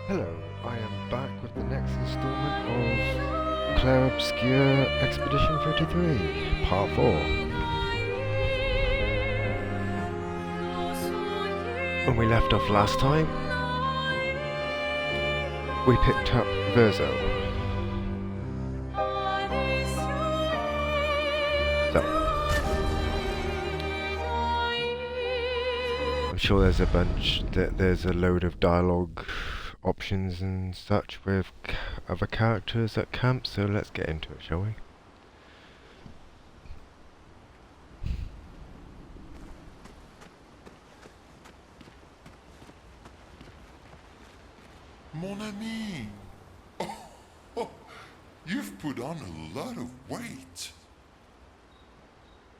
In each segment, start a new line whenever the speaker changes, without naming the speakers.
Hello, I am back with the next installment of Clair Obscur Expedition 33, Part 4. When we left off last time, we picked up Verzo. So, I'm sure there's there's a load of dialogue options and such with other characters at camp, so let's get into it, shall we?
Mon ami! Oh, you've put on a lot of weight.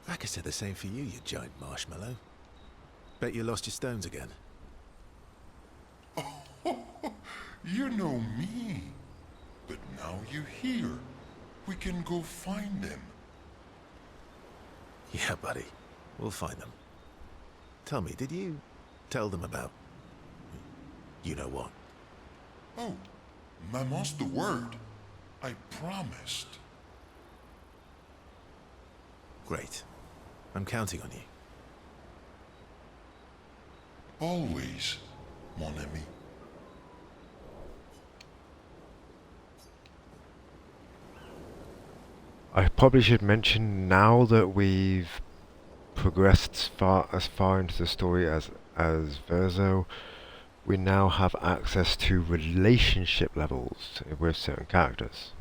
I could say the same for you, you giant marshmallow. Bet you lost your stones again.
You know me. But now you're here. We can go find them.
Yeah, buddy. We'll find them. Tell me, did you tell them about... you know what?
Oh, Maman's the word. I promised.
Great. I'm counting on you.
Always, mon ami.
I probably should mention now that we've progressed as far into the story as Verzo, we now have access to relationship levels with certain characters.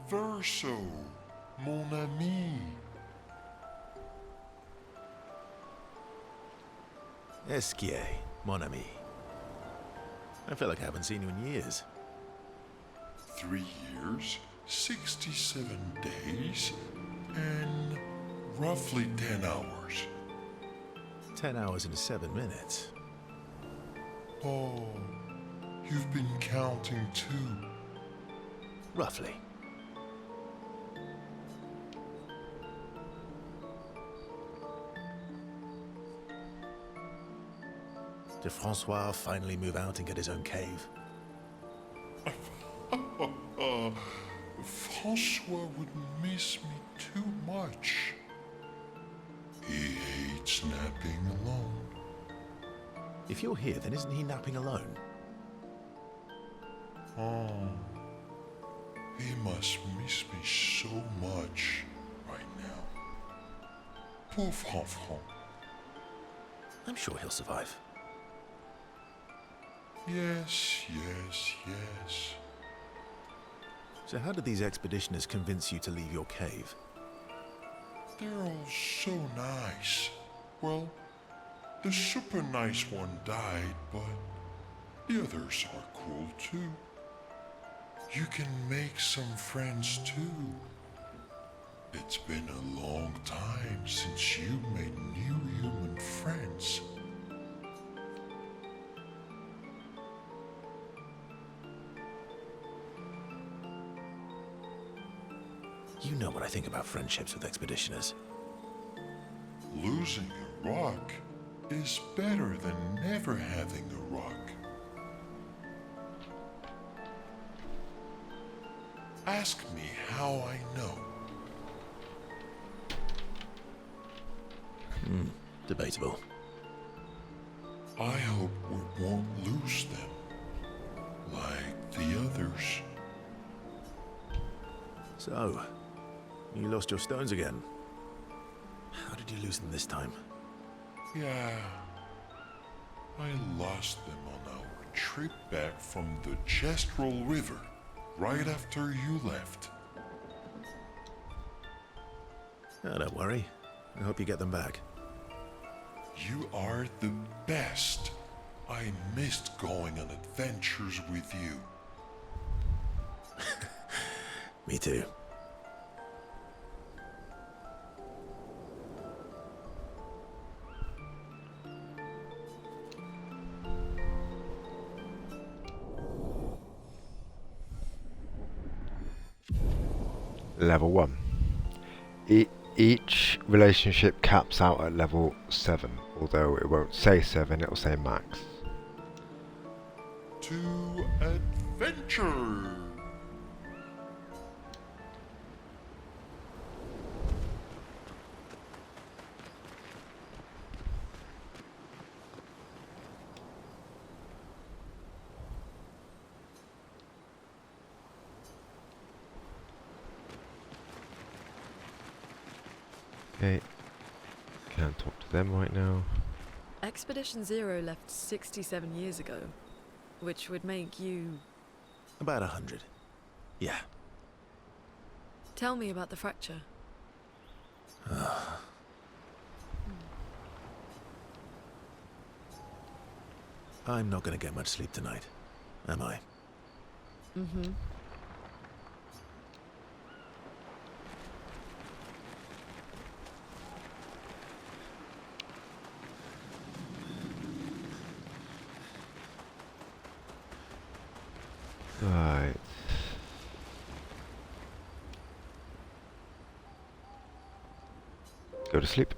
Verso, mon ami.
Esquier, mon ami. I feel like I haven't seen you in years.
3 years, 67 days, and roughly 10 hours.
10 hours and 7 minutes.
Oh, you've been counting too.
Roughly. Did Francois finally move out and get his own cave?
Francois would miss me too much. He hates napping alone.
If you're here, then isn't he napping alone?
Oh, he must miss me so much right now. Poor Franfran.
I'm sure he'll survive.
Yes, yes, yes.
So how did these expeditioners convince you to leave your cave?
They're all so nice. Well, the super nice one died, but the others are cool too. You can make some friends too. It's been a long time since you made new human friends.
You know what I think about friendships with expeditioners.
Losing a rock is better than never having a rock. Ask me how I know.
Debatable.
I hope we won't lose them, like the others.
So, you lost your stones again. How did you lose them this time?
Yeah, I lost them on our trip back from the Chestrel River, right after you left.
Oh, don't worry. I hope you get them back.
You are the best. I missed going on adventures with you.
Me too.
Level 1. Each relationship caps out at level 7 although it won't say 7, it'll say max.
To adventure!
Okay, can't talk to them right now.
Expedition Zero left 67 years ago, which would make you...
About 100. Yeah.
Tell me about the fracture.
I'm not going to get much sleep tonight, am I?
Mm-hmm.
Right. Go to sleep.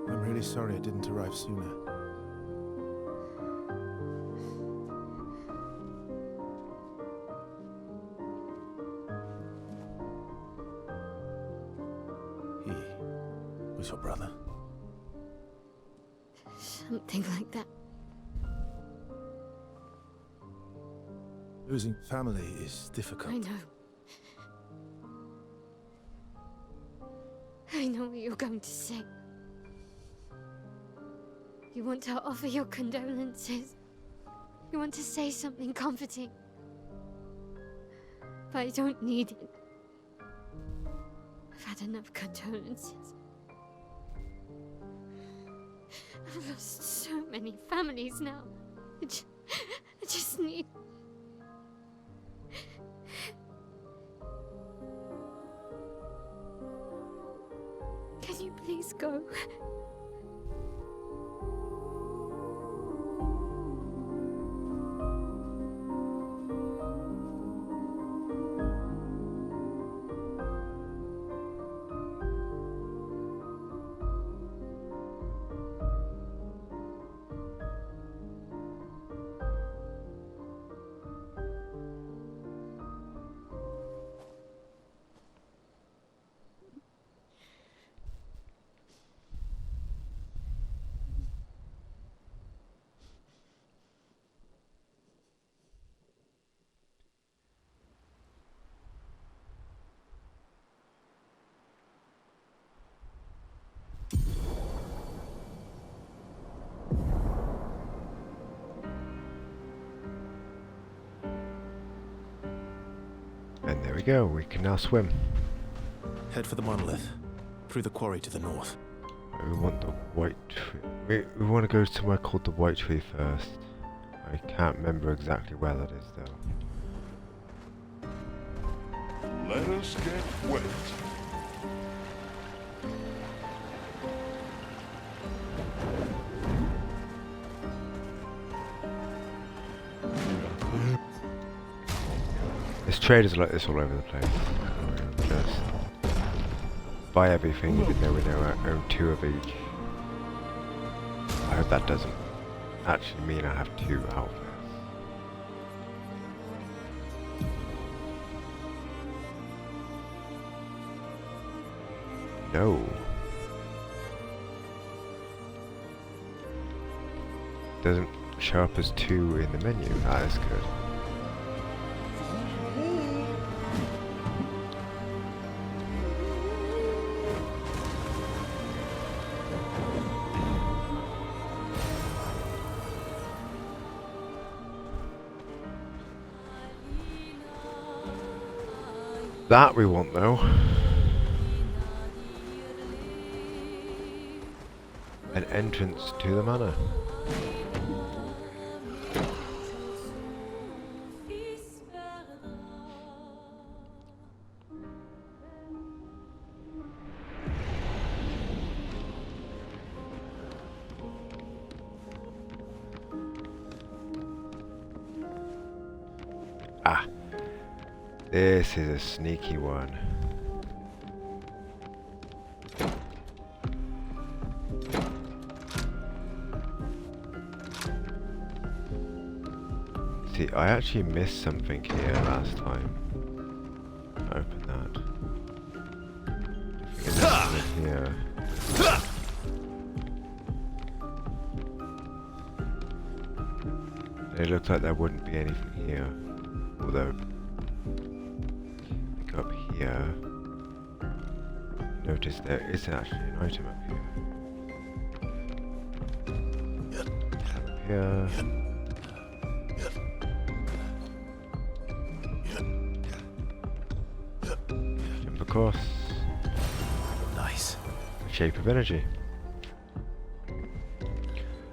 I'm really sorry it didn't arrive sooner. He was your brother?
Something like that.
Losing family is difficult.
I know. I know what you're going to say. You want to offer your condolences. You want to say something comforting. But I don't need it. I've had enough condolences. I've lost so many families now. I just need... Can you please go?
And there we go, we can now swim.
Head for the monolith. Through the quarry to the north.
We want the white tree. We want to go somewhere called the White Tree first. I can't remember exactly where that is though.
Let us get wet.
There's traders like this all over the place. Just buy everything even though we now own 2 of each. I hope that doesn't actually mean I have 2 outfits. No. Doesn't show up as 2 in the menu. That is good. That we want though. An entrance to the manor. Ah, this is a sneaky one. See, I actually missed something here last time. Open that. Here. It looks like there wouldn't be anything here. Although, pick up here. Notice there is actually an item up here. Up here. Jump across.
Nice.
The shape of energy.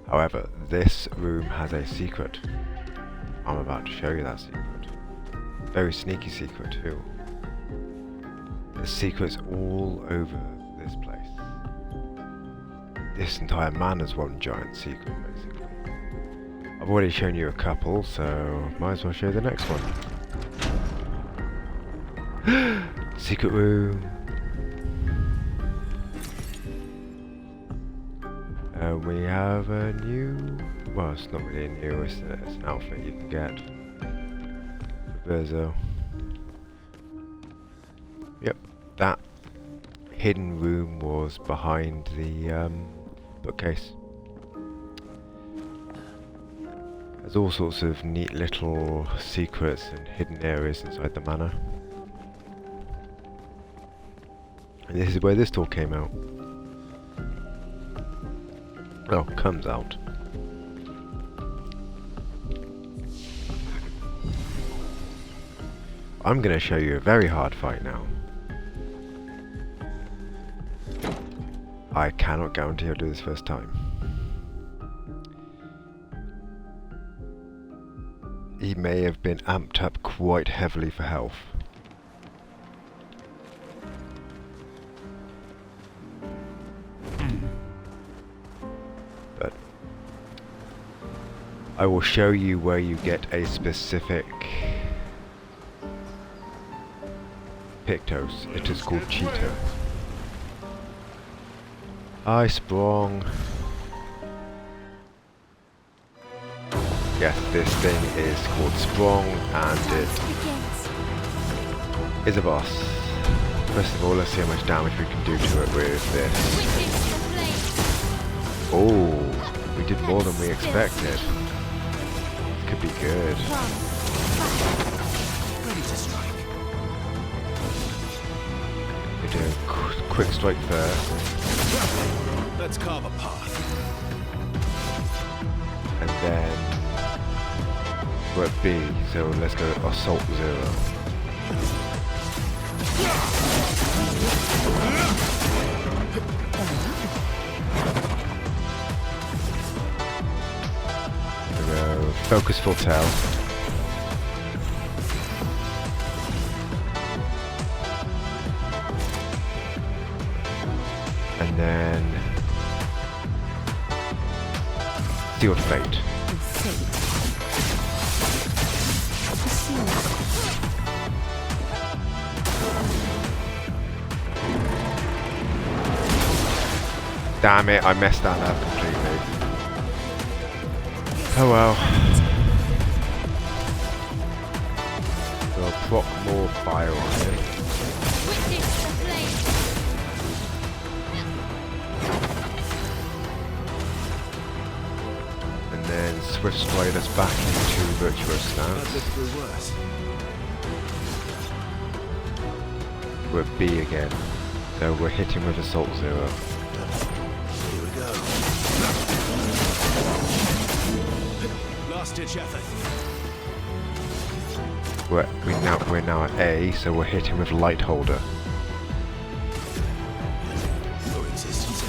However, this room has a secret. I'm about to show you that secret. Very sneaky secret too. There's secrets all over this place. This entire manor's one giant secret, basically. I've already shown you a couple, so might as well show you the next one. Secret room. We have a new, well, it's not really new, it's an outfit you can get for Verzo. Yep, that hidden room was behind the bookcase. There's all sorts of neat little secrets and hidden areas inside the manor. And this is where this door came out. Well, comes out. I'm going to show you a very hard fight now. I cannot guarantee I'll do this first time. He may have been amped up quite heavily for health. But I will show you where you get a specific Pictos. It is called Cheeto. I sprung. Yes, this thing is called Sprung and it is a boss. First of all, let's see how much damage we can do to it with this. Oh, we did more than we expected. This could be good.
Ready to strike.
We do a quick strike first,
Let's carve a path.
and then we're at B, so let's go Assault 0. Focus full tail. And then Seal of Fate. Damn it, I messed that up completely. Oh well. We'll proc more fire on him. swift stride us back into virtuous
I've
stance.
lived through worse.
We're at B again. So we're hitting with Assault 0.
Here we go. Last ditch effort.
We're now at A, so we're hitting with Light Holder.
Your existence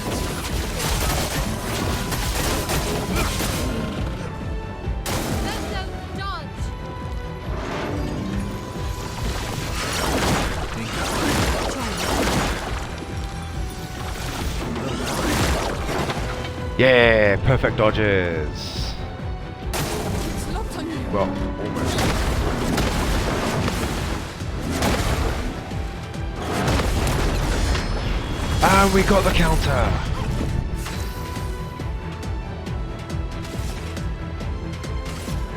Verso, dodge!
Yeah, perfect dodges.
It's locked on you.
Well, almost. And we got the counter.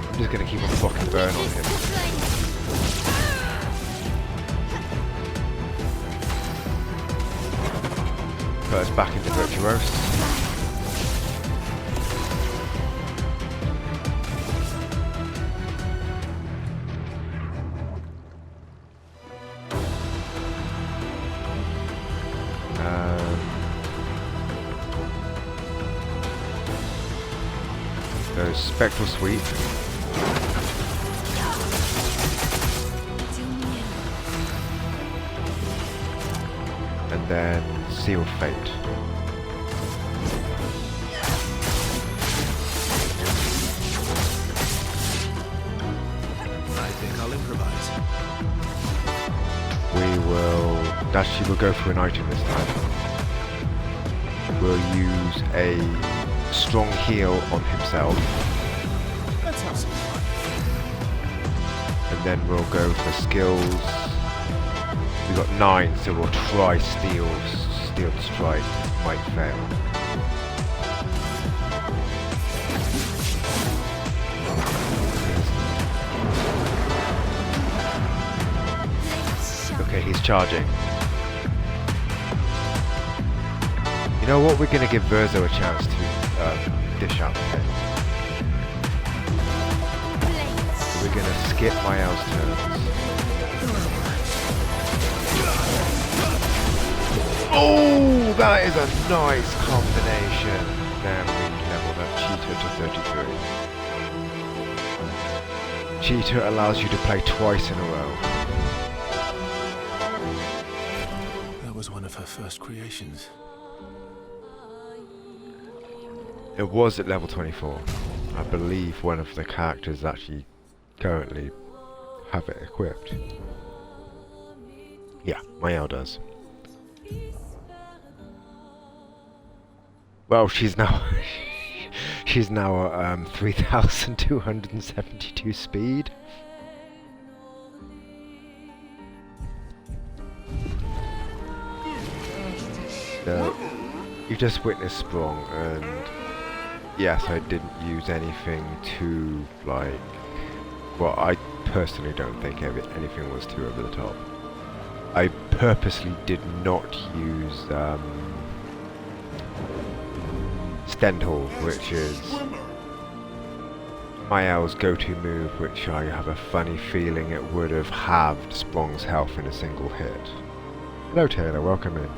I'm just gonna keep on fucking burn on him. Put us back into virtuose. There's Spectral Sweep. And then Seal Fate.
I think I'll improvise.
We will... Actually, we'll go for an item this time. We'll use a strong heal on himself.
Let's have some fun.
And then we'll go for skills. We've got 9, so we'll try Steel Strike. Might fail. Okay, he's charging. You know what? We're going to give Verzo a chance to dish out the head. So we're going to skip Mael's turns. Oh, that is a nice combination. Then we leveled up Cheetah to 33. Cheetah allows you to play twice in a row.
That was one of her first creations.
It was at level 24. I believe one of the characters actually currently have it equipped. Yeah, Mael does. Well, she's now she's now at 3,272 speed. So you just witnessed Sprung, and yes, I didn't use anything to like. Well, I personally don't think anything was too over the top. I purposely did not use Stenthal, which is Mael's go-to move, which I have a funny feeling it would have halved Sprung's health in a single hit. Hello Taylor, welcome in.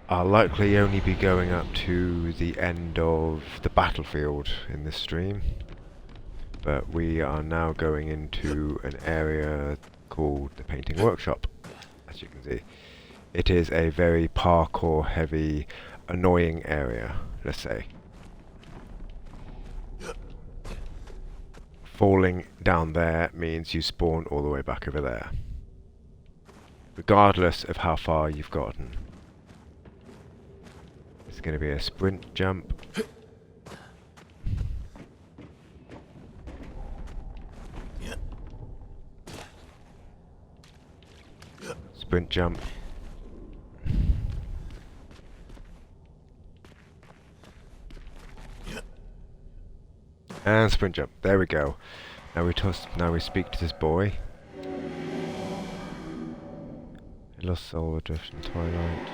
I'll likely only be going up to the end of the battlefield in this stream, but we are now going into an area called the Painting Workshop, as you can see. It is a very parkour heavy, annoying area, let's say. Falling down there means you spawn all the way back over there, regardless of how far you've gotten. It's going to be a sprint jump. Sprint jump. And sprint jump. There we go. Now we speak to this boy. A lost soul adrift in twilight.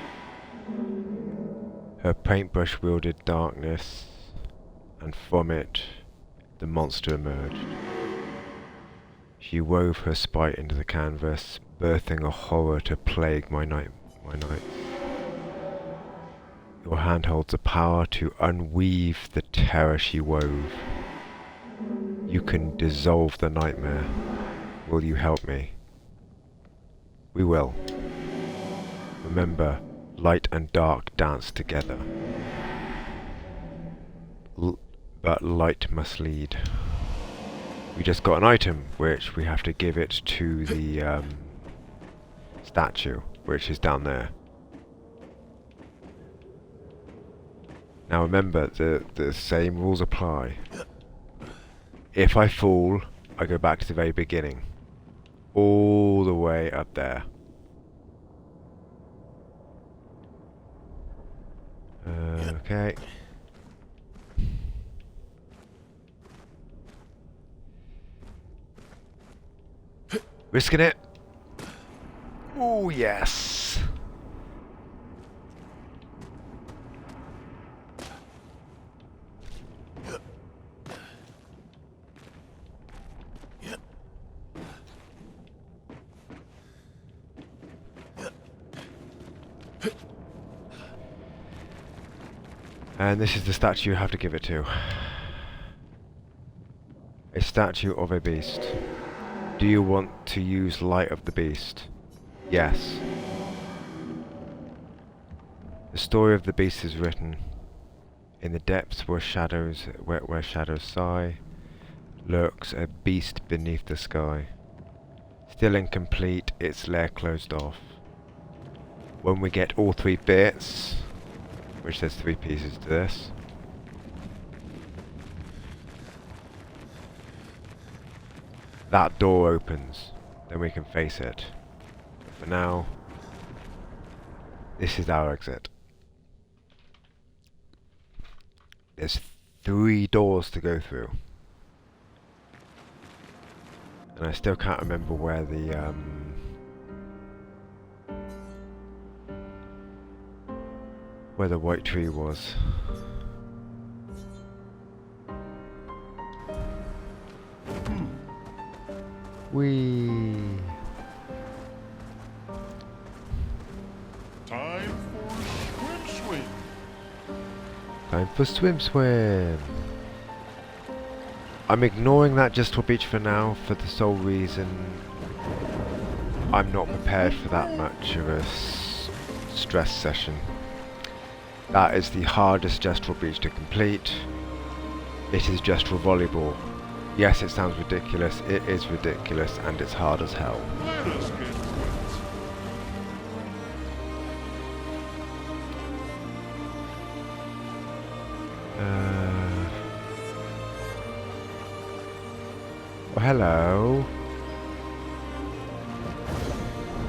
Her paintbrush wielded darkness, and from it the monster emerged. She wove her spite into the canvas, birthing a horror to plague my nights. Your hand holds the power to unweave the terror she wove. You can dissolve the nightmare. Will you help me? We will. Remember, light and dark dance together. But light must lead. We just got an item, which we have to give it to the statue, which is down there. Now remember, the same rules apply. If I fall, I go back to the very beginning. All the way up there. Okay. Risking it. Oh yes. And this is the statue you have to give it to. A statue of a beast. Do you want to use Light of the Beast? Yes. The story of the beast is written. In the depths where shadows sigh, lurks a beast beneath the sky. Still incomplete, its lair closed off. When we get all 3 bits, which there's 3 pieces to this, that door opens, then we can face it. For now, this is our exit. There's 3 doors to go through. And I still can't remember where the white tree was. Whee!
Time for swim.
Time for swim. I'm ignoring that just for beach for now, for the sole reason I'm not prepared for that much of a stress session. That is the hardest gestural beach to complete. It is gestural volleyball. Yes, it sounds ridiculous. It is ridiculous, and it's hard as hell.
Let us get wet.
Oh, hello.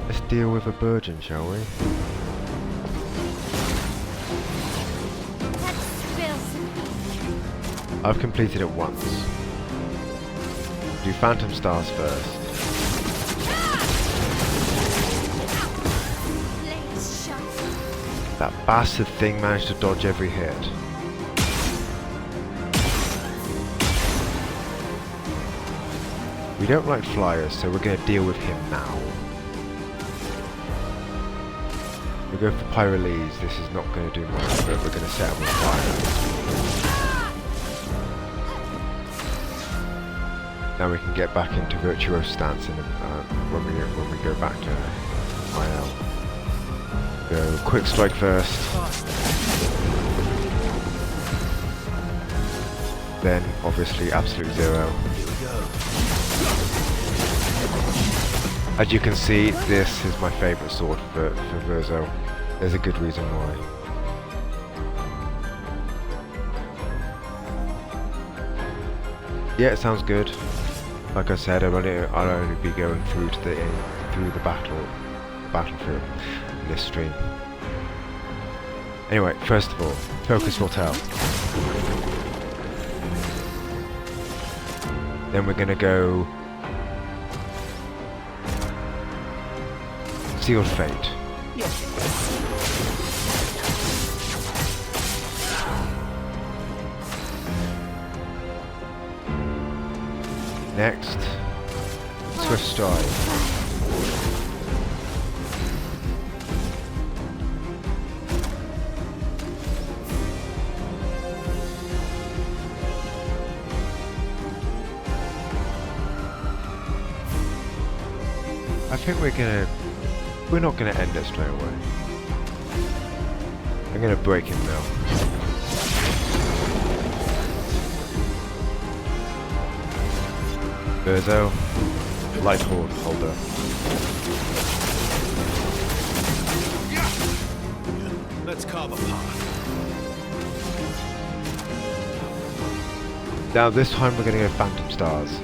Let's deal with a burgeon, shall we?
That spills.
I've completed it once. Do Phantom Stars first.
Blades shut.
That bastard thing managed to dodge every hit. We don't like flyers, so we're going to deal with him now. We go for Pyrolese. This is not going to do much, but we're going to set him on fire. Now we can get back into virtuoso stance when we go back to IL. Go quick strike first. Then obviously absolute zero. As you can see, this is my favourite sword for Verzo. There's a good reason why. Yeah, it sounds good. Like I said, I'll only be going through to the battlefield in this stream. Anyway, first of all, focus hotel. Then we're gonna go Sealed fate. Next, Swift Stride. I think we're not gonna end it straight away. I'm gonna break him now. Urzo, light horn holder.
Let's carve a path.
Now this time we're gonna go Phantom Stars.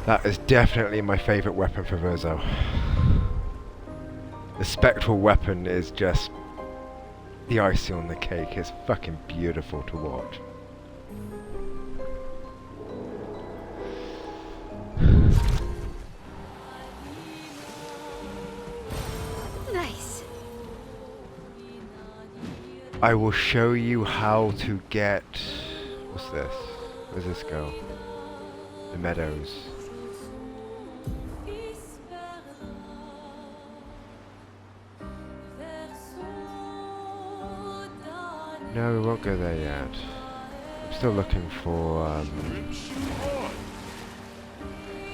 That is definitely my favourite weapon for Verzo. The spectral weapon is just the icing on the cake. It's fucking beautiful to watch.
Nice.
I will show you how to get... What's this? Where's this go? The meadows. No, we won't go there yet. I'm still looking for...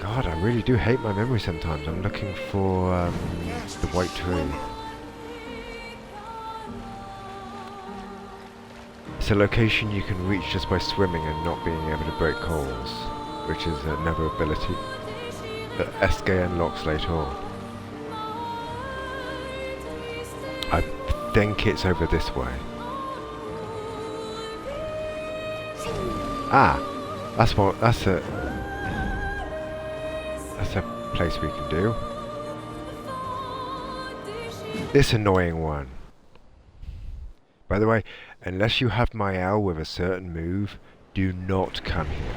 God, I really do hate my memory sometimes. I'm looking for the white tree. It's a location you can reach just by swimming and not being able to break coals, which is another ability that SK unlocks later on. I think it's over this way. Ah, that's a place we can do. This annoying one. By the way, unless you have Mael with a certain move, do not come here.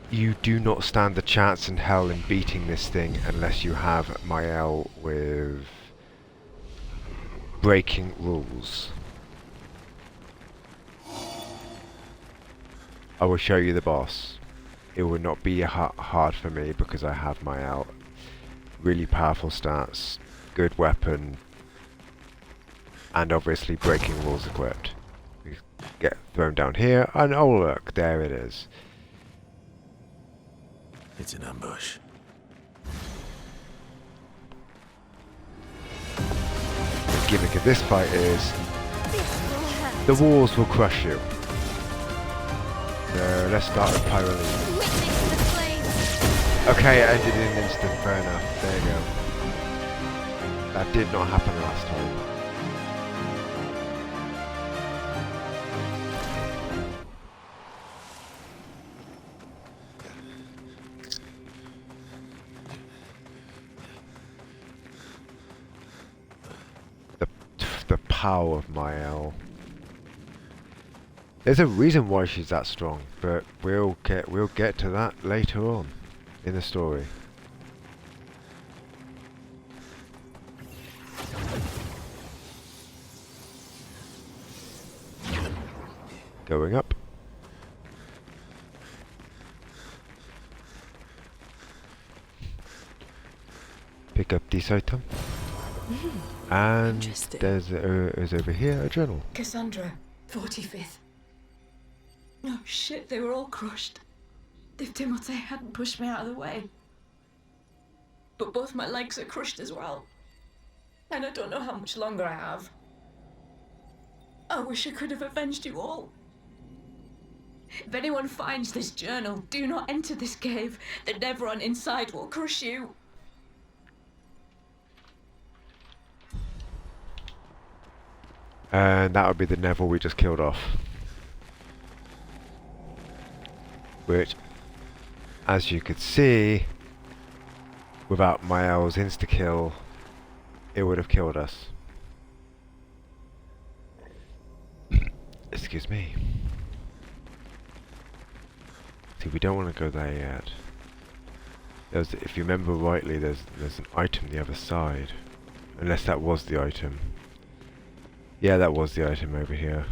You do not stand a chance in hell in beating this thing unless you have Mael with breaking rules. I will show you the boss. It will not be hard for me because I have Mael. Really powerful stats, good weapon, and obviously breaking rules equipped. We get thrown down here, and oh look, there it is.
It's an ambush.
The gimmick of this fight is the walls will crush you. So let's start with Pyrolyne.
Witness the flames.
Okay, it ended in an instant, fair enough. There you go. That did not happen last time. The power of Mael. There's a reason why she's that strong, but we'll get to that later on in the story. Going up. Pick up this item. And there's over here a journal.
Cassandra, 45th. Oh shit, they were all crushed. If Timote hadn't pushed me out of the way. But both my legs are crushed as well. And I don't know how much longer I have. I wish I could have avenged you all. If anyone finds this journal, do not enter this cave. The Nevron inside will crush you.
And that would be the Neville we just killed off. Which, as you could see, without Mael's insta-kill, it would have killed us. Excuse me. See, we don't want to go there yet. If you remember rightly, there's an item the other side. Unless that was the item. Yeah, that was the item over here.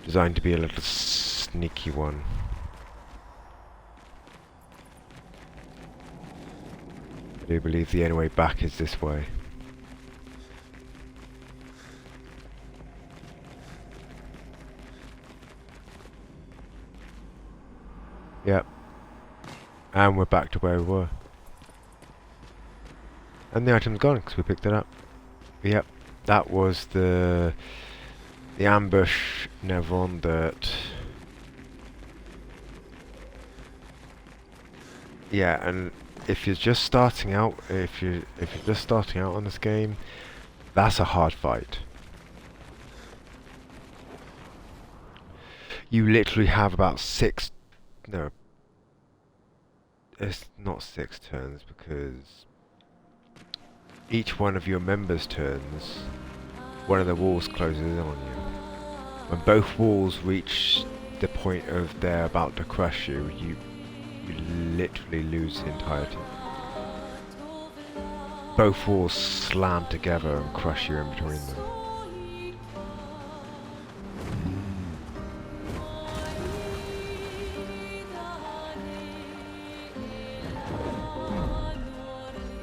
Designed to be a little sneaky one. I do believe the only way back is this way. Yep. And we're back to where we were. And the item's gone because we picked it up. Yep. That was the ambush Nevron that... Yeah, and if you're just starting out, if you're just starting out on this game, that's a hard fight. You literally have about no, it's not 6 turns because each one of your members' turns, one of the walls closes in on you. When both walls reach the point of they're about to crush you, you literally lose the entirety. Both walls slam together and crush you in between them.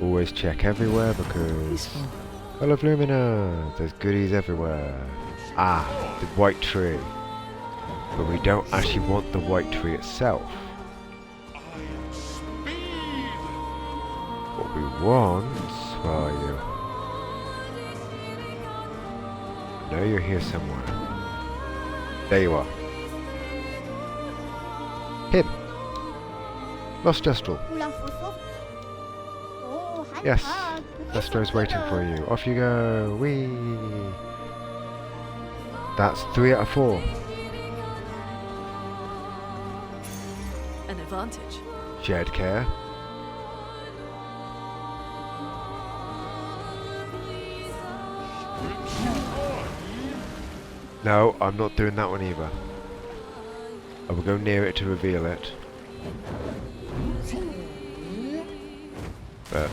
Always check everywhere because... Full of Lumina! There's goodies everywhere. Ah, the white tree. But we don't actually want the white tree itself. What we want... Where are you? I know you're here somewhere. There you are. Him! Lost Dustral. Yes, Destro's waiting for you. Off you go. Whee! That's 3 out of 4.
An advantage.
Shared care. No, I'm not doing that one either. I will go near it to reveal it. But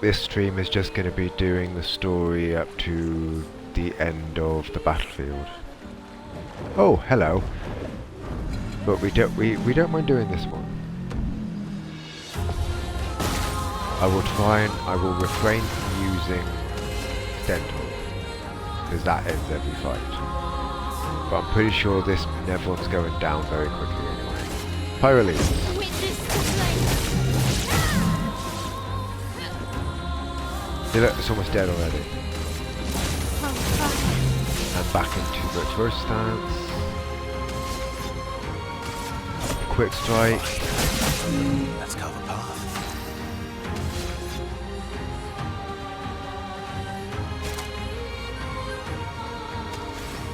this stream is just going to be doing the story up to the end of the battlefield. Oh, hello. But we don't mind doing this one. I will refrain from using Stentor, because that ends every fight. But I'm pretty sure this Nevron's going down very quickly anyway. Pyrolease. See, look, it's almost dead already. And back into the reverse stance. Quick strike.
Let's cover path.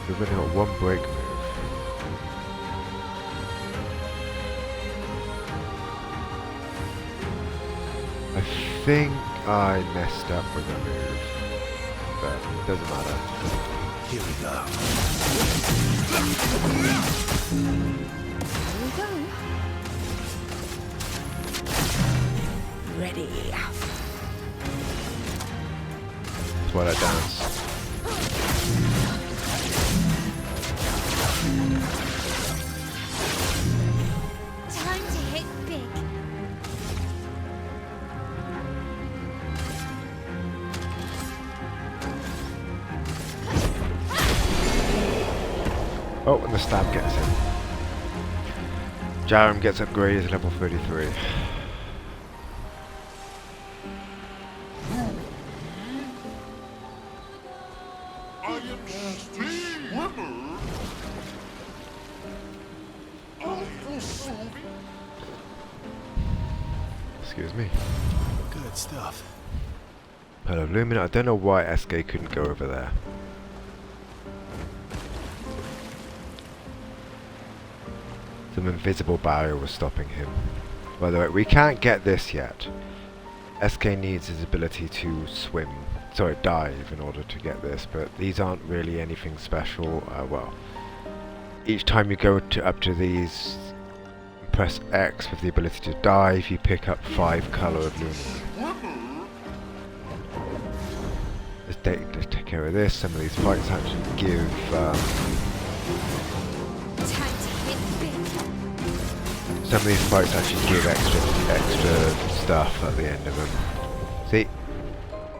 We've only got one break move. I think I messed up with a move, but it doesn't matter.
Here we go.
Ready.
Twilight Dance.
Time to hit big.
Oh, and the stab gets him. Jaram gets upgraded to level 33.
I am the swimmer.
Excuse me.
Good stuff.
Hello, Lumina. I don't know why SK couldn't go over there. Some invisible barrier was stopping him. By the way, we can't get this yet. SK needs his ability to swim sorry, dive in order to get this, but these aren't really anything special. Well, each time you go up to these, press X with the ability to dive, you pick up 5 colour of luminary. Let's take care of this. Some of these fights actually give extra stuff at the end of them. See?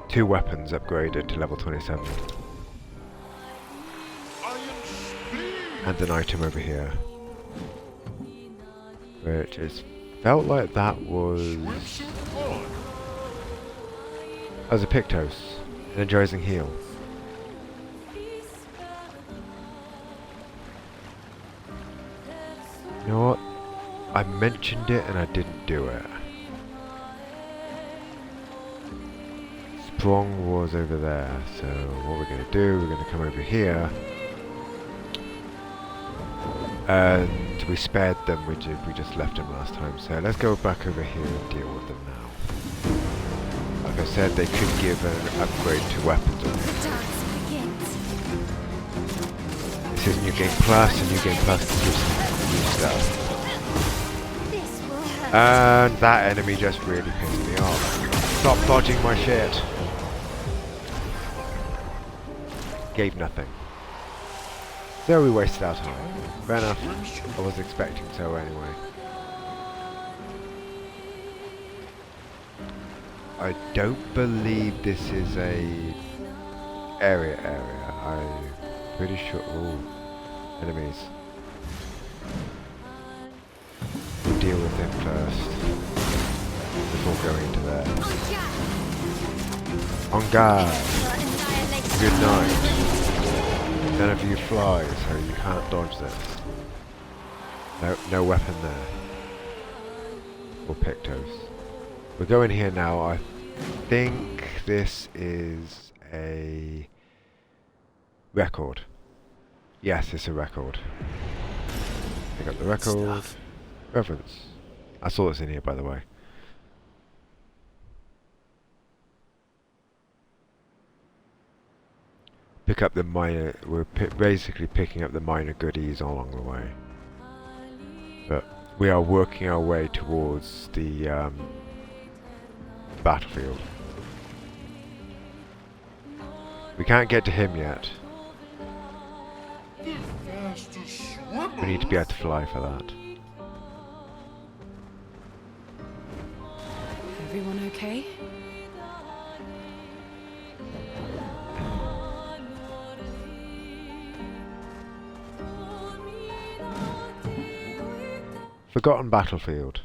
2 weapons upgraded to level 27. And an item over here. Which is felt like that was as a Pictos. Energizing heal. You know what? I mentioned it and I didn't do it. Sprung was over there, so what we're going to do, we're going to come over here. And we spared them, we just left them last time, so let's go back over here and deal with them now. Like I said, they could give an upgrade to weapons on here. This is New Game Plus, and New Game Plus gives new stuff. And that enemy just really pissed me off. Stop dodging my shit. Gave nothing. So we wasted our time. Fair enough. I was expecting so anyway. I don't believe this is a area. I'm pretty sure. Ooh, enemies. We'll deal with them first before going into there. On guard. Good night. None of you fly, so you can't dodge this. No weapon there. Or Pictos. We're going here now. I think this is a record. Yes, it's a record. Pick up the record. Reference. I saw this in here, by the way. Pick up the minor. We're basically picking up the minor goodies along the way, but we are working our way towards the battlefield. We can't get to him yet. We need to be able to fly for that.
Everyone okay?
Forgotten battlefield.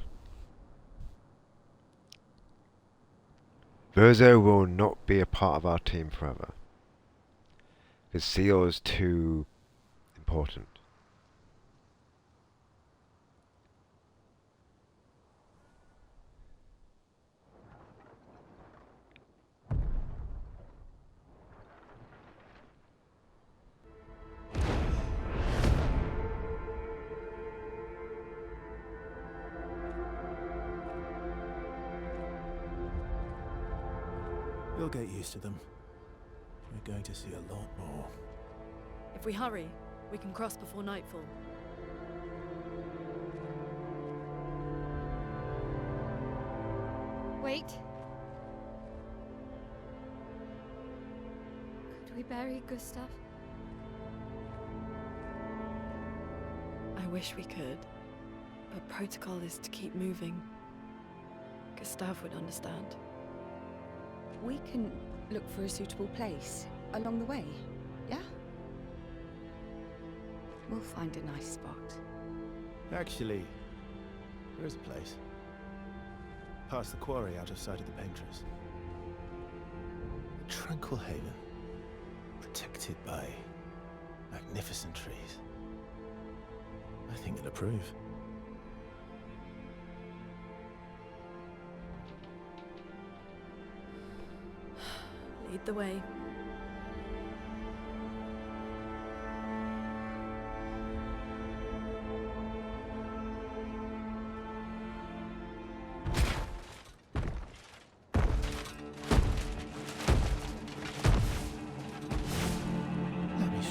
Verzo will not be a part of our team forever. Because Seal is too important.
You'll get used to them. We're going to see a lot more.
If we hurry, we can cross before nightfall.
Wait. Could we bury Gustav?
I wish we could, but protocol is to keep moving. Gustav would understand.
We can look for a suitable place along the way, yeah? We'll find a nice spot.
Actually, there is a place. Past the quarry, out of sight of the painters. A tranquil haven, protected by magnificent trees. I think they'll approve.
Lead the way.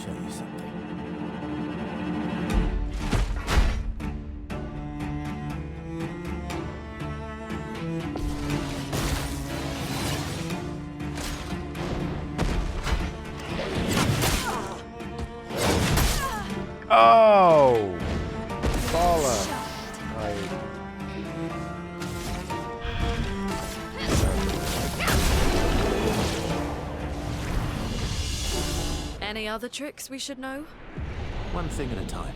show you something.
Oh! Bollocks!
Any other tricks we should know?
One thing at a time.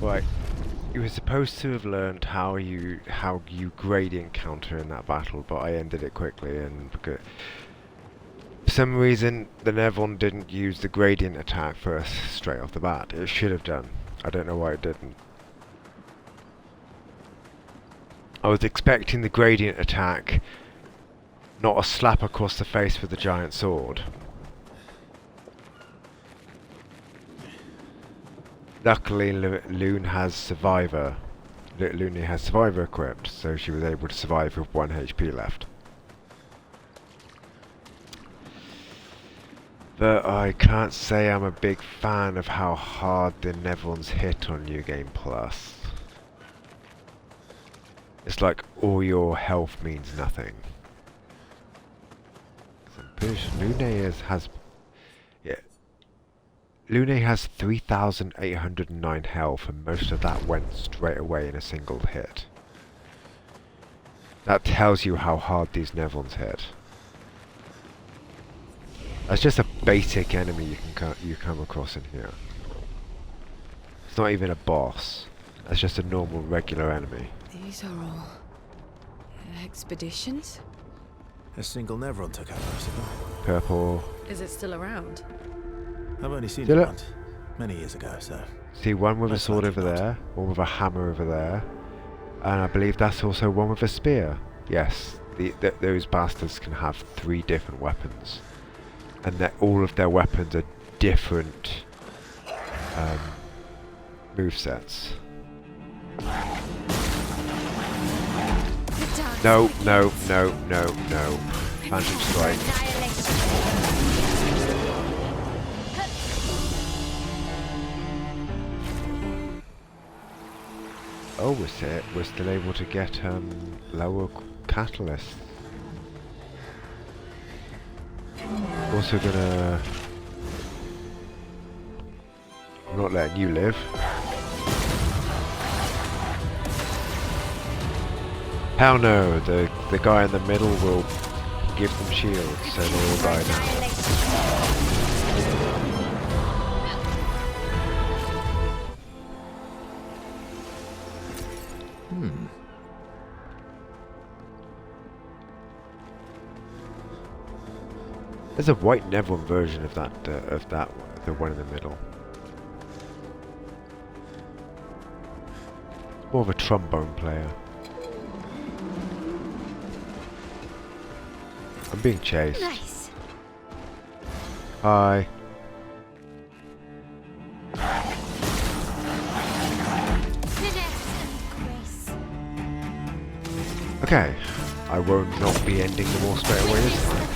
Right. You were supposed to have learned how you gradient counter in that battle, but I ended it quickly, and because for some reason the Nevron didn't use the gradient attack first straight off the bat. It should have done. I don't know why it didn't. I was expecting the gradient attack, not a slap across the face with the giant sword. Luckily, Loon has Survivor. Looney has Survivor equipped, so she was able to survive with 1 HP left. But I can't say I'm a big fan of how hard the Nevrons hit on New Game Plus. It's like all your health means nothing. I'm pretty sure Lune has 3,809 health, and most of that went straight away in a single hit. That tells you how hard these Nevrons hit. That's just a basic enemy you come across in here. It's not even a boss. That's just a normal, regular enemy.
These are all expeditions?
A single Nevron took out most of them.
Purple.
Is it still around?
I've only seen
Still
it
up?
once, many years ago, so...
See one with a
Most
sword over
likely not.
there, one with a hammer over there, and I believe that's also one with a spear. Yes, those bastards can have 3 different weapons, and that all of their weapons are different movesets. No, no, no, no, no. Phantom Strike. Oh, we're still able to get lower catalysts. Also gonna... I'm not letting you live. Hell no, the guy in the middle will give them shields, so they'll all die now. There's a white Nevron version of that the one in the middle. More of a trombone player. I'm being chased.
Nice.
Hi.
Finesse and grace.
Okay. I will not be ending them all straight away this time.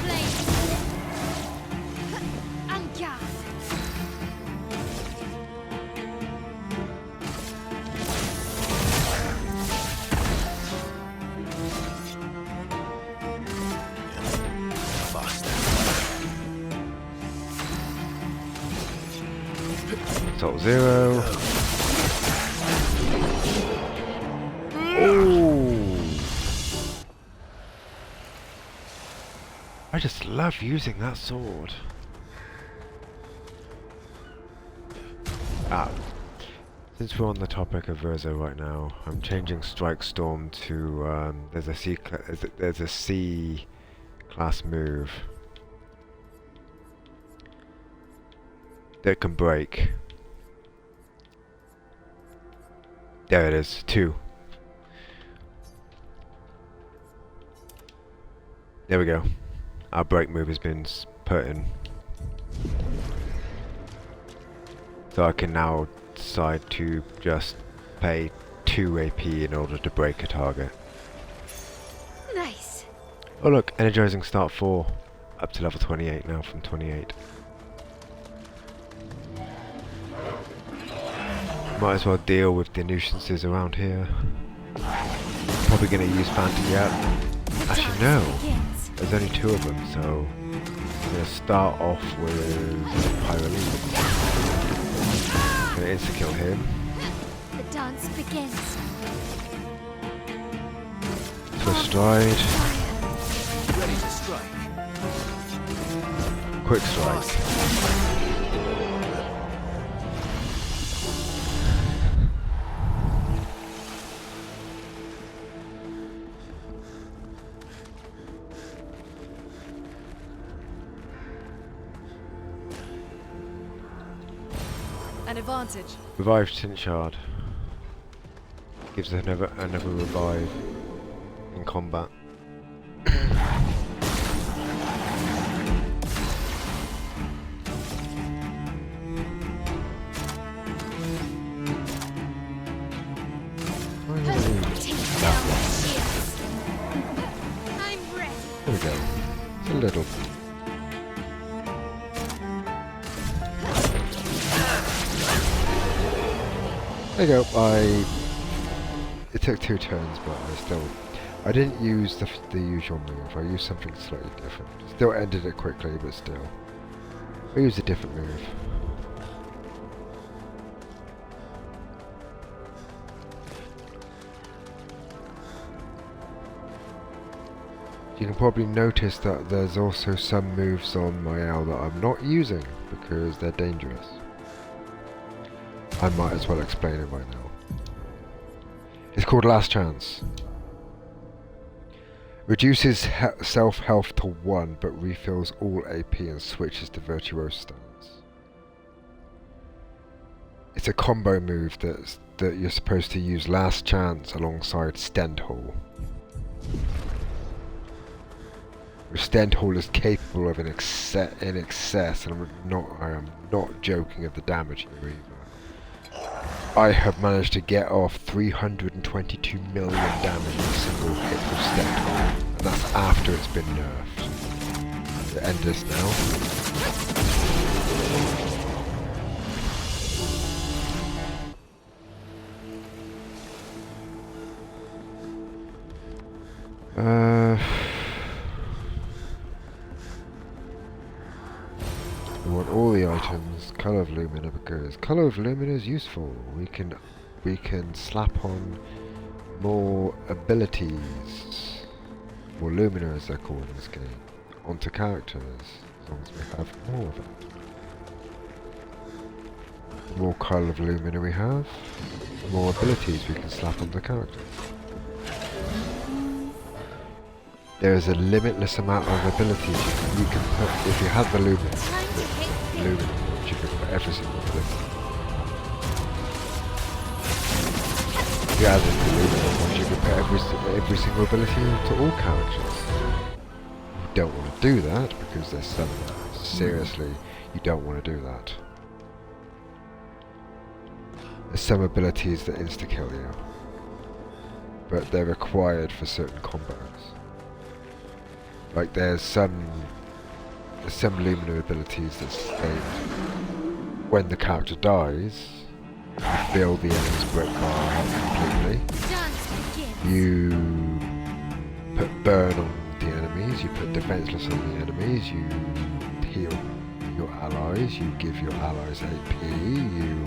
Salt zero. Oh! I just love using that sword. Since we're on the topic of Verzo right now, I'm changing Strike Storm to there's a C class move that can break. There it is, 2. There we go. Our break move has been put in. So I can now decide to just pay 2 AP in order to break a target.
Nice.
Oh look, energizing start 4. Up to level 28 now from 28. Might as well deal with the nuisances around here. Probably going to use Phantom yet. Actually no, there's only 2 of them, so I'm going to start off with Pyroleaf. Going to insta-kill him.
The dance begins.
Twist stride.
Ready to strike.
Quick strike.
An advantage.
Revive Tint Shard. Gives another revive in combat.
I'm ready.
There we go. It's a little. There you go. It took 2 turns, but I didn't use the usual move. I used something slightly different. Still ended it quickly, but still. I used a different move. You can probably notice that there's also some moves on my L that I'm not using because they're dangerous. I might as well explain it right now. It's called Last Chance. Reduces self-health to 1 but refills all AP and switches to Virtuoso stance. It's a combo move that you're supposed to use Last Chance alongside Stendhal. Stendhal is capable of in excess, and I am not joking of the damage here either. I have managed to get off 322 million damage in a single hit with Stendhal, and that's after it's been nerfed. To end this now. We want all the items. Color of Lumina, because Color of Lumina is useful. We can slap on more abilities, or Lumina as they're called in this game, onto characters, as long as we have more of it. The more Color of Lumina we have, the more abilities we can slap on the characters. There is a limitless amount of abilities you can put. If you have the Lumina, you can put every single ability. If you add the Lumina, you can put every single ability to all characters. You don't want to do that because there's some. Seriously, you don't want to do that. There's some abilities that insta-kill you, but they're required for certain combos. Like there's some Lumina abilities that say when the character dies, you fill the enemy's break bar completely. You put burn on the enemies, you put defenseless on the enemies, you heal your allies, you give your allies AP, you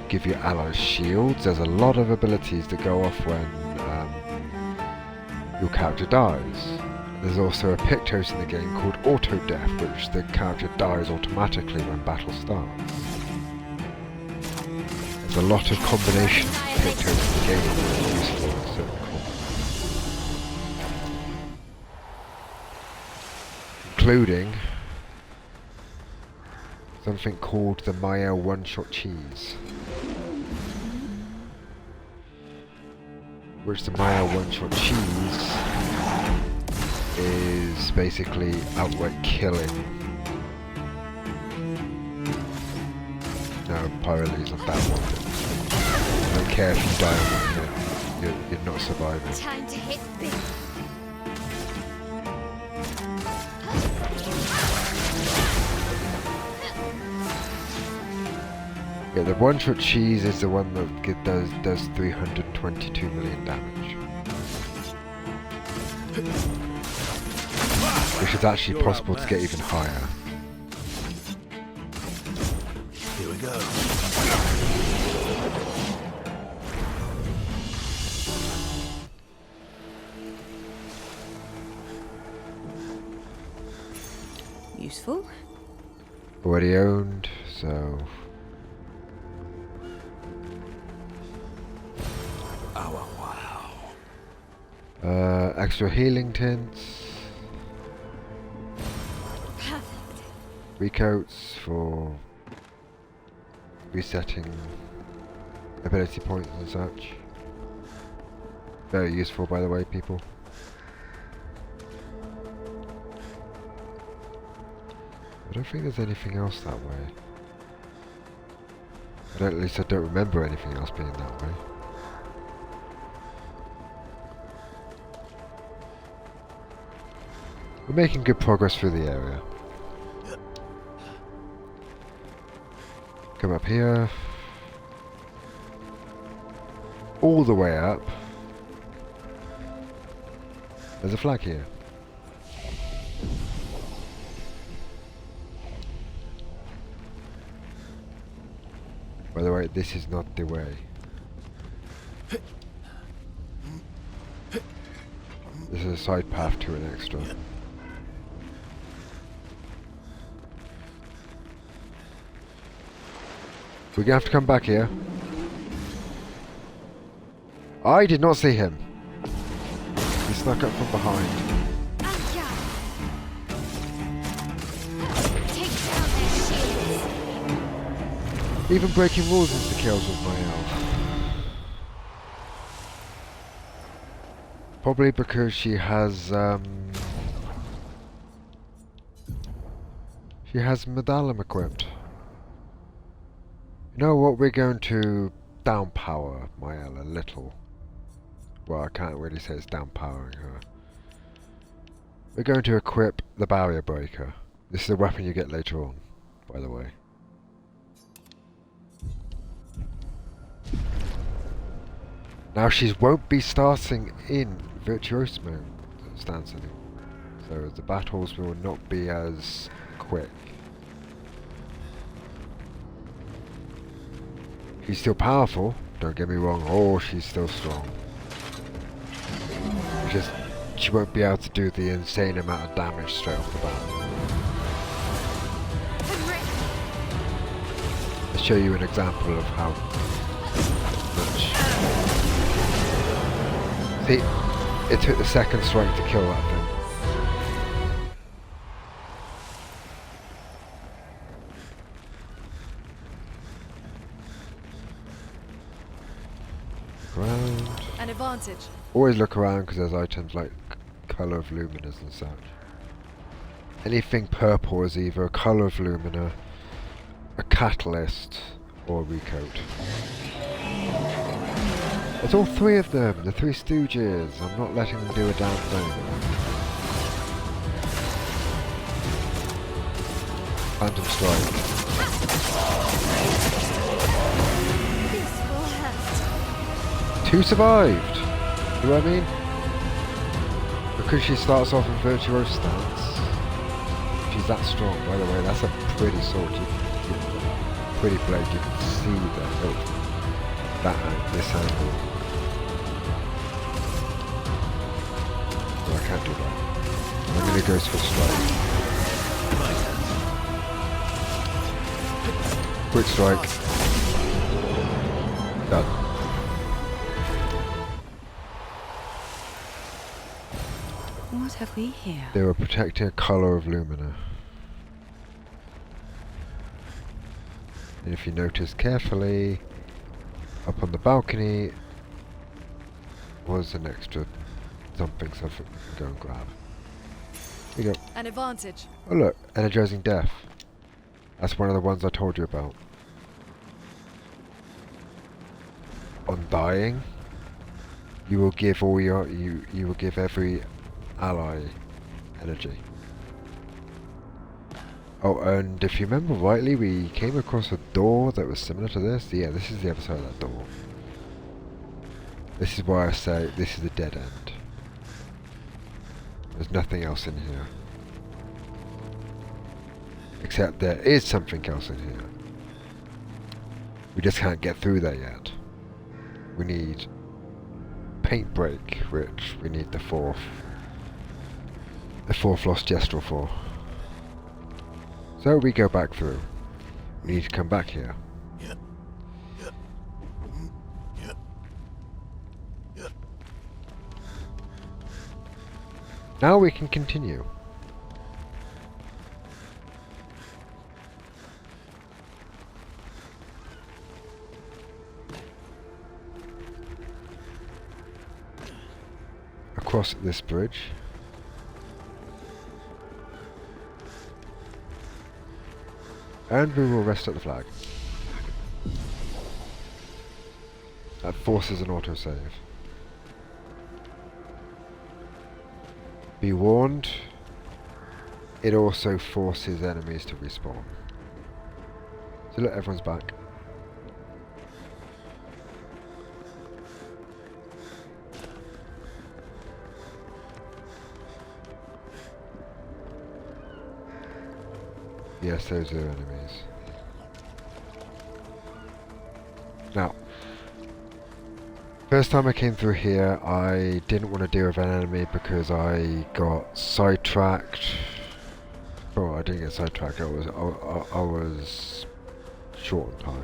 give your allies shields. There's a lot of abilities that go off when your character dies. There's also a Pictos in the game called Auto Death, which the character dies automatically when battle starts. There's a lot of combination Pictos in the game that are useful in certain combos. Including something called the Mael one-shot cheese. Which the Mael one-shot cheese is basically outright killing. No, Pyrolee's not that one. I don't care if you die on one hit, you're not surviving.
Time to hit big.
Yeah, the one-shot cheese is the one that does 322 million damage. Which is actually possible to get even higher.
Here we go.
Useful.
Already owned, so...
Oh, wow.
Extra healing tints.
Perfect.
Recoats for resetting ability points and such. Very useful, by the way, people. I don't think there's anything else that way. At least I don't remember anything else being that way. We're making good progress through the area. Come up here. All the way up. There's a flag here. By the way, this is not the way. This is a side path to an extra. We're gonna have to come back here. I did not see him. He snuck up from behind.
Take down their shields.
Even breaking rules insta kills with my elf. Probably because she has Medallum equipped. You know what, we're going to downpower Mael a little. Well, I can't really say it's downpowering her. We're going to equip the barrier breaker. This is a weapon you get later on, by the way. Now she won't be starting in Virtuoso stance anymore. So the battles will not be as quick. She's still powerful, don't get me wrong, or she's still strong. Just, she won't be able to do the insane amount of damage straight off the bat. I'll show you an example of how much. See, it took the second strike to kill that thing. Around.
An advantage.
Always look around because there's items like colour of luminas and such. Anything purple is either a colour of lumina, a catalyst, or a recoat. It's all three of them, the Three Stooges. I'm not letting them do a damn thing. Phantom Strike. Two survived! Do you know what I mean? Because she starts off in Virtuoso stance. She's that strong, by the way. That's a pretty sword. Pretty blade. You can see the hilt. This angle. No, I can't do that. I'm going to go for strike. Quick strike. Done.
What have we here?
They were protecting a colour of lumina. And if you notice carefully, up on the balcony was an extra something we can go and grab. Here you go.
An advantage.
Oh look, energizing death. That's one of the ones I told you about. On dying, you will give all your you will give every ally energy. Oh, and if you remember rightly, we came across a door that was similar to this. Yeah, this is the other side of that door. This is why I say this is a dead end. There's nothing else in here. Except there is something else in here. We just can't get through there yet. We need paint break, which we need the fourth lost gestural for. So we go back through. We need to come back here. Now we can continue. Across this bridge. And we will rest at the flag. That forces an autosave. Be warned, it also forces enemies to respawn. So look, everyone's back. Yes, those are enemies. Now, first time I came through here, I didn't want to deal with an enemy because I got sidetracked. Oh, I didn't get sidetracked. I was short on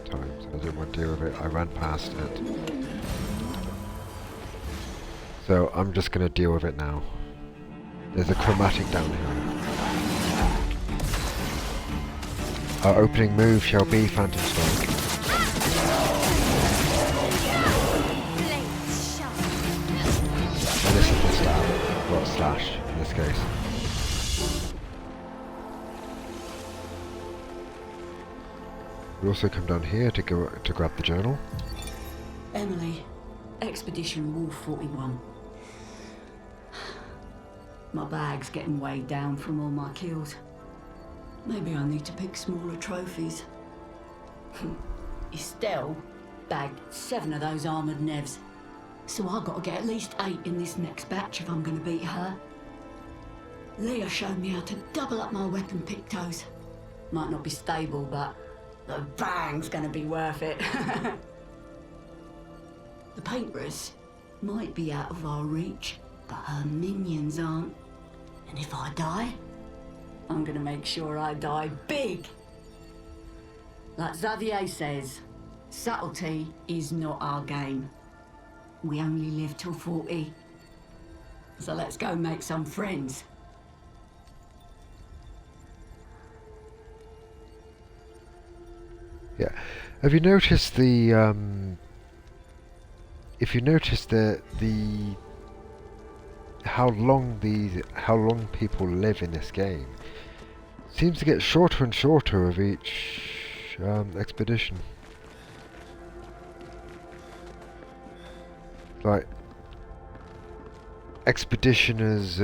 time, so I didn't want to deal with it. I ran past it. So I'm just going to deal with it now. There's a chromatic down here. Our opening move shall be Phantom Strike. And this is the stab, not slash in this case. We also come down here to grab the journal.
Emily, Expedition Wolf 41. My bag's getting weighed down from all my kills. Maybe I need to pick smaller trophies. Estelle bagged 7 of those armoured nevs. So I've got to get at least 8 in this next batch if I'm going to beat her. Leah showed me how to double up my weapon pictos. Might not be stable, but the bang's going to be worth it. The painters might be out of our reach, but her minions aren't. And if I die, I'm gonna make sure I die big. Like Xavier says, subtlety is not our game. We only live till 40. So let's go make some friends.
Yeah. Have you noticed the if you notice the how long people live in this game seems to get shorter and shorter with each expedition. Like expeditioners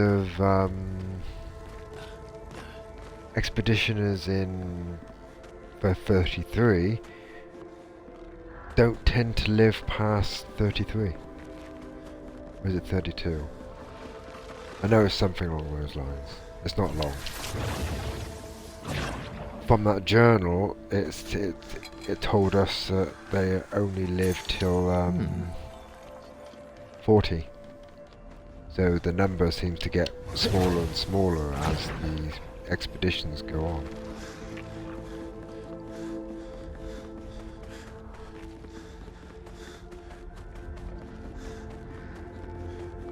in 33 don't tend to live past 33. Or is it 32? I know it's something along those lines. It's not long. From that journal, it told us that they only live till 40. So the number seems to get smaller and smaller as the expeditions go on.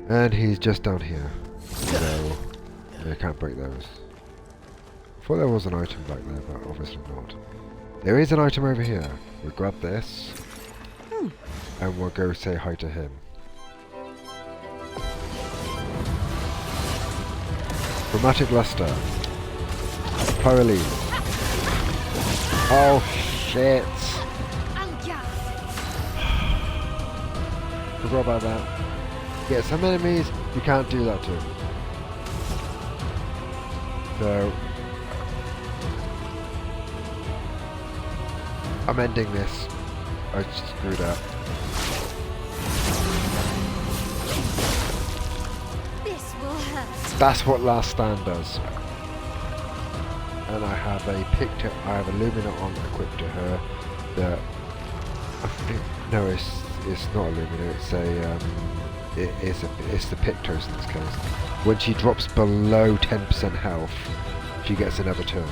And he's just down here. So I can't break those. I thought there was an item back there, but obviously not. There is an item over here. We'll grab this. And we'll go say hi to him. Chromatic Luster. Paralyse. Oh shit! Forgot about that. Yeah, some enemies you can't do that to. So I'm ending this. I screwed up.
This will hurt.
That's what Last Stand does. And I have a picture. I have a Lumina on equipped to her. That no, it's not a Lumina. It's a it's the Pictos in this case. When she drops below 10% health, she gets another turn.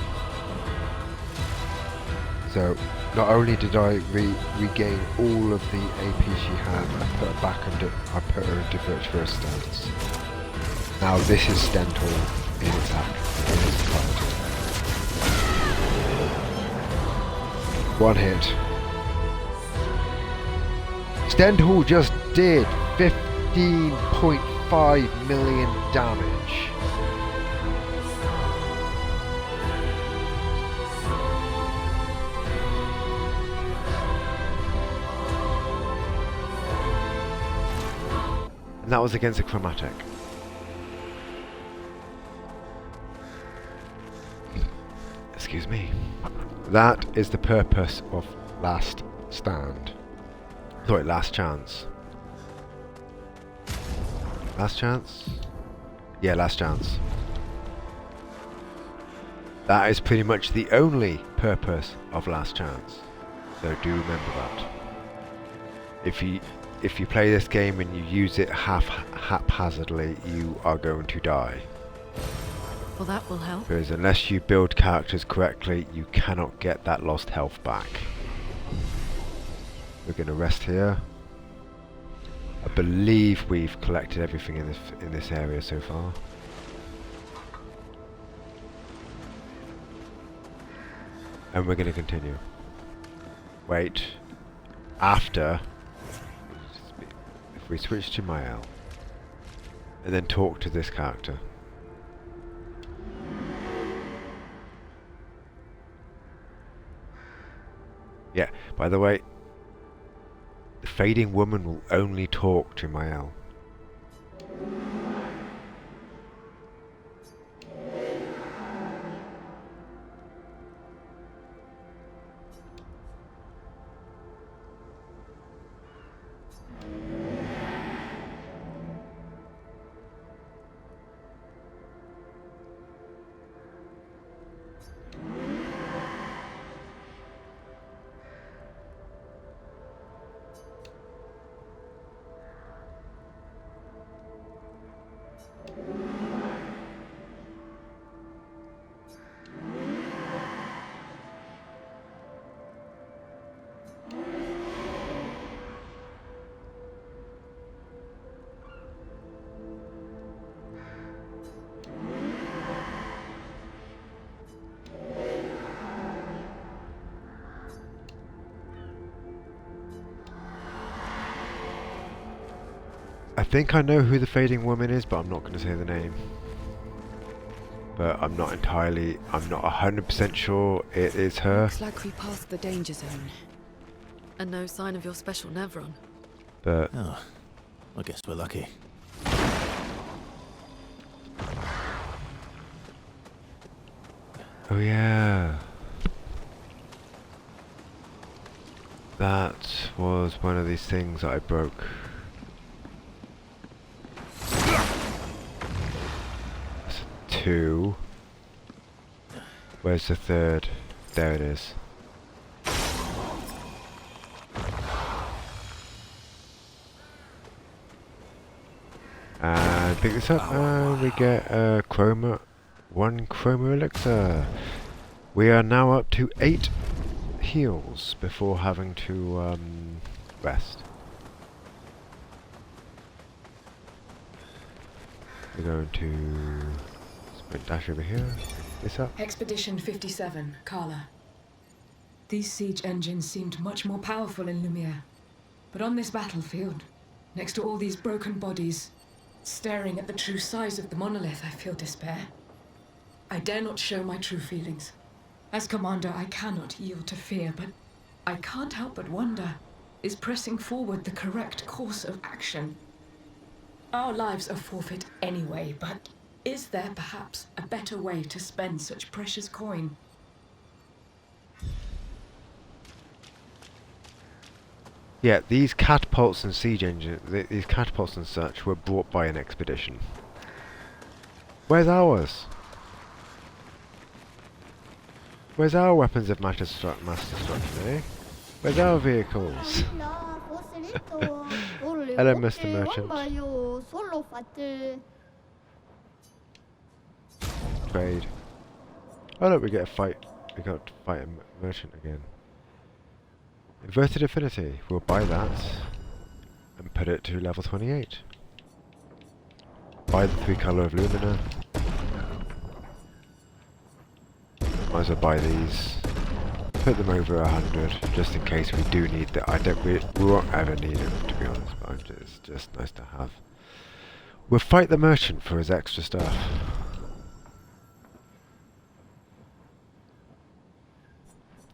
So not only did I regain all of the AP she had, I put her back into I put her into virtuous stance. Now this is Stentor in attack in its entirety. One hit. Stentor just did 15.5 million damage. And that was against a chromatic. Excuse me. That is the purpose of Last Stand. Sorry, Last Chance. Last Chance? Yeah, Last Chance. That is pretty much the only purpose of Last Chance. So do remember that. If you play this game and you use it haphazardly, you are going to die.
Well, that will help.
Because unless you build characters correctly, you cannot get that lost health back. We're going to rest here. I believe we've collected everything in this area so far. And we're going to continue. Wait. After, if we switch to Mael, and then talk to this character. Yeah, by the way, the Fading Woman will only talk to Mael. I think I know who the Fading Woman is, but I'm not going to say the name. But I'm not 100% sure it is her.
Looks like we passed the danger zone.
And no sign of your special Nevron.
But
Oh, I guess we're lucky.
oh yeah, that was one of these things that I broke. That's 2. Where's the 3rd? There it is. And pick this up and we get a one chroma elixir. We are now up to 8 heals before having to rest. We're going to sprint dash over here, pick this up.
Expedition 57, Carla. These siege engines seemed much more powerful in Lumiere. But on this battlefield, next to all these broken bodies, staring at the true size of the monolith, I feel despair. I dare not show my true feelings. As commander, I cannot yield to fear, but I can't help but wonder, is pressing forward the correct course of action? Our lives are forfeit anyway, but is there perhaps a better way to spend such precious coin?
Yeah, these catapults and siege engines, these catapults and such, were brought by an expedition. Where's ours? Where's our weapons of mass destruction, eh? Where's our vehicles? Hello, Mr. Merchant. Trade. Oh look, we get a fight. We got to fight a merchant again. Inverted affinity. We'll buy that and put it to level 28. Buy the 3 colour of Lumina. Might as well buy these. Put them over 100 just in case we do need that. We won't ever need them, to be honest, but it's just nice to have. We'll fight the merchant for his extra stuff.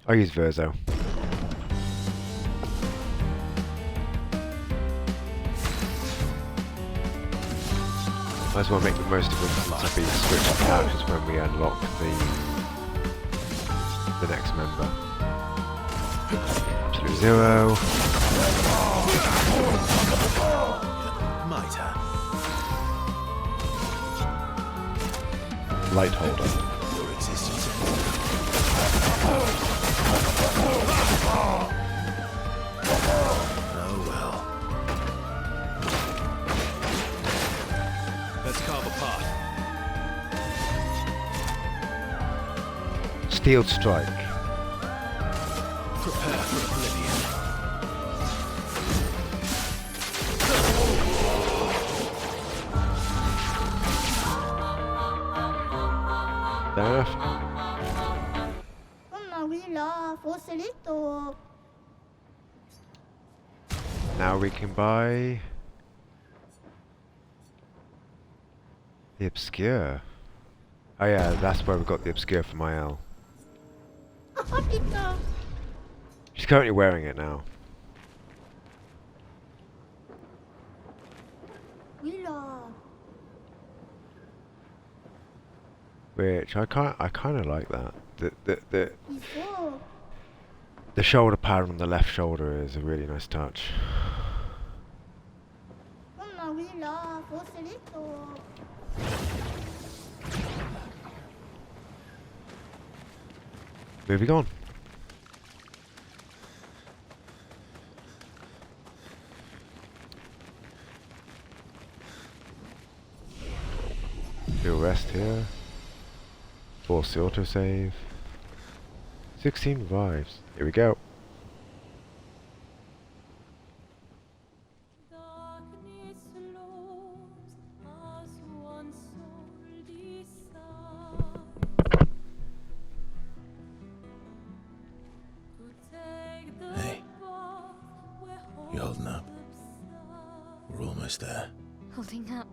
I'll use Verzo. Might as well make the most of them to be switching characters when we unlock the next member. Absolute Zero.
Mitre.
Light Holder.
Your existence. Oh well. Let's carve a path.
Steel Strike.
Prepare for oblivion.
Fair enough. Now we can buy the Obscur. Oh yeah, that's where we got the Obscur from IL. She's currently wearing it now. Which I kind of like that. The shoulder pad on the left shoulder is a really nice touch. Moving on. Do a rest here. Force the autosave. 16 revives. Here we go.
Hey. You holding up? We're almost there.
Holding up.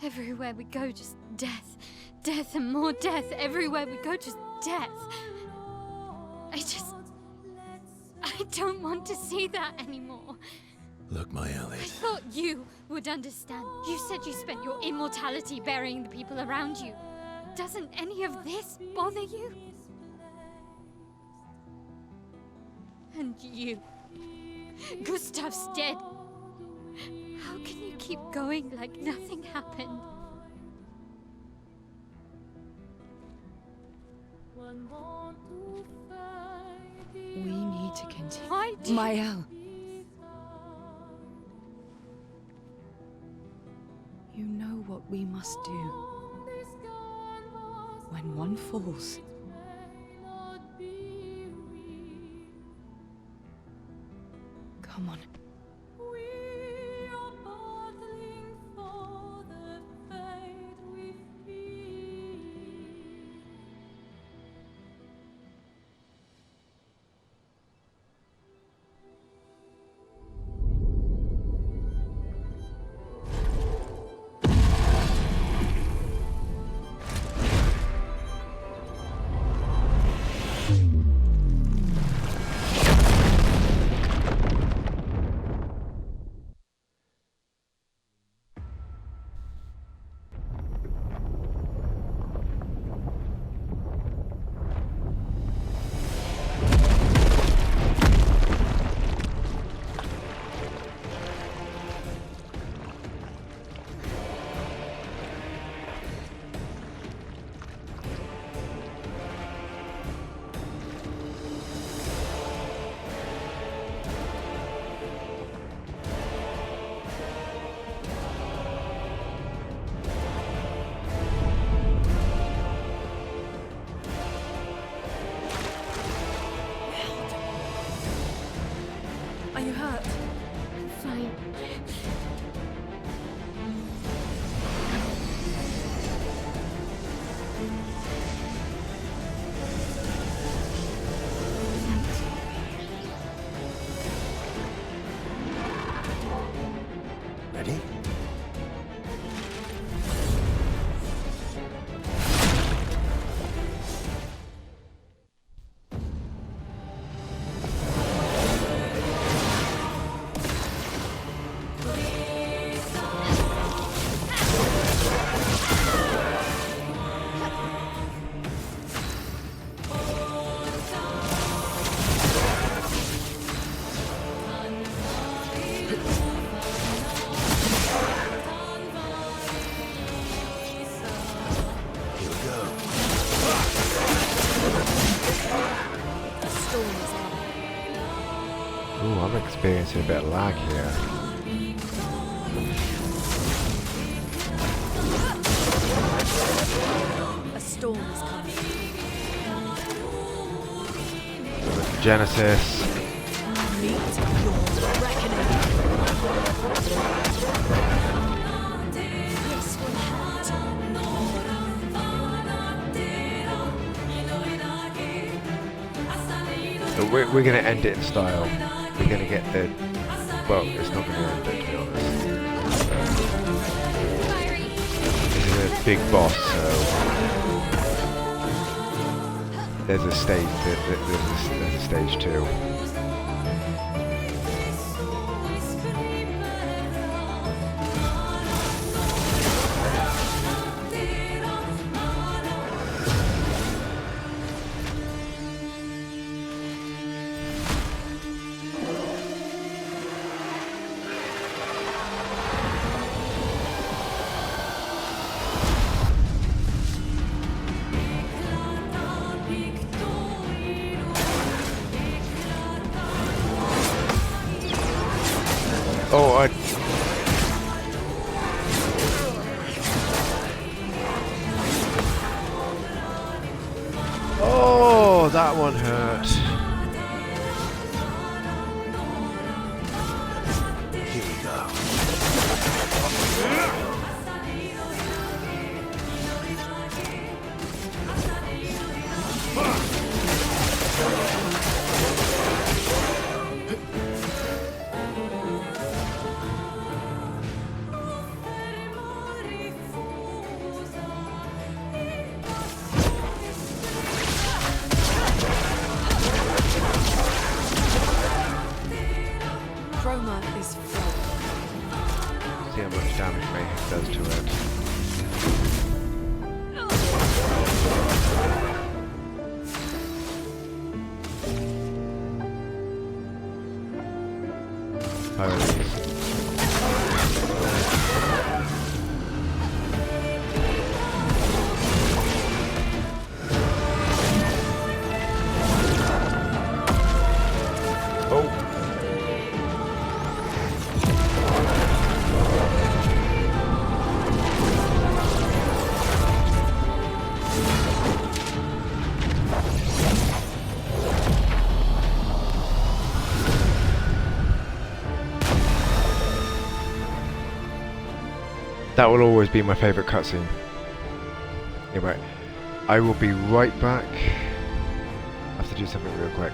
Everywhere we go, just death. Death and more death. Everywhere we go, just death. I don't want to see that anymore.
Look, my Elliot.
I thought you would understand. You said you spent your immortality burying the people around you. Doesn't any of this bother you? And you. Gustav's dead. How can you keep going like nothing happened?
We need to continue.
Why do you...
Mael. You know what we must do. When one falls, come on.
experiencing a bit of lag here.
A storm is coming.
Genesis.
Meet your reckoning. This will hurt.
So we're going to end it in style. We're going to get the... Well, it's not going to end it, to be honest. This is a big boss, so... There's a stage, there's a stage 2. Oh, Oh, that one hurt.
Here we go.
Chroma is full.
See how much damage Mayhem does to it. That will always be my favourite cutscene. Anyway, I will be right back. I have to do something real quick.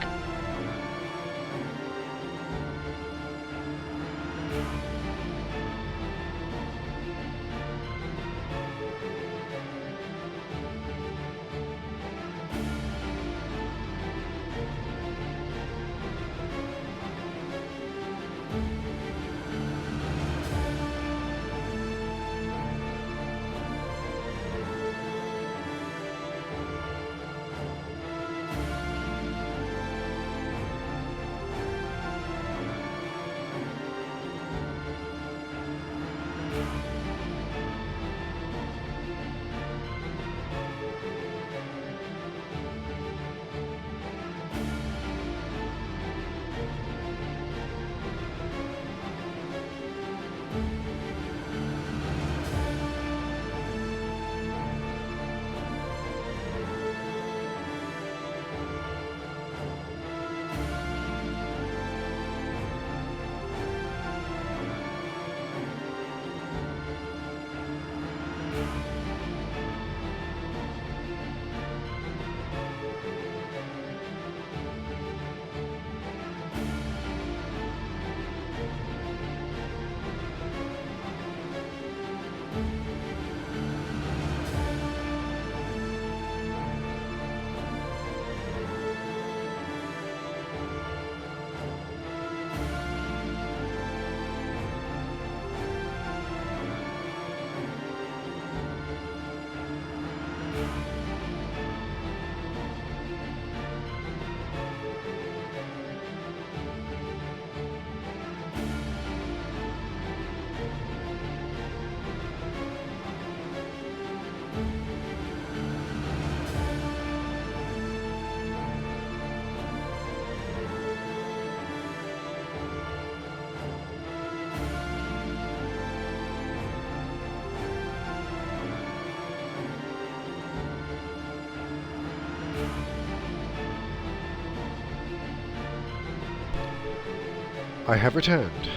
I have returned.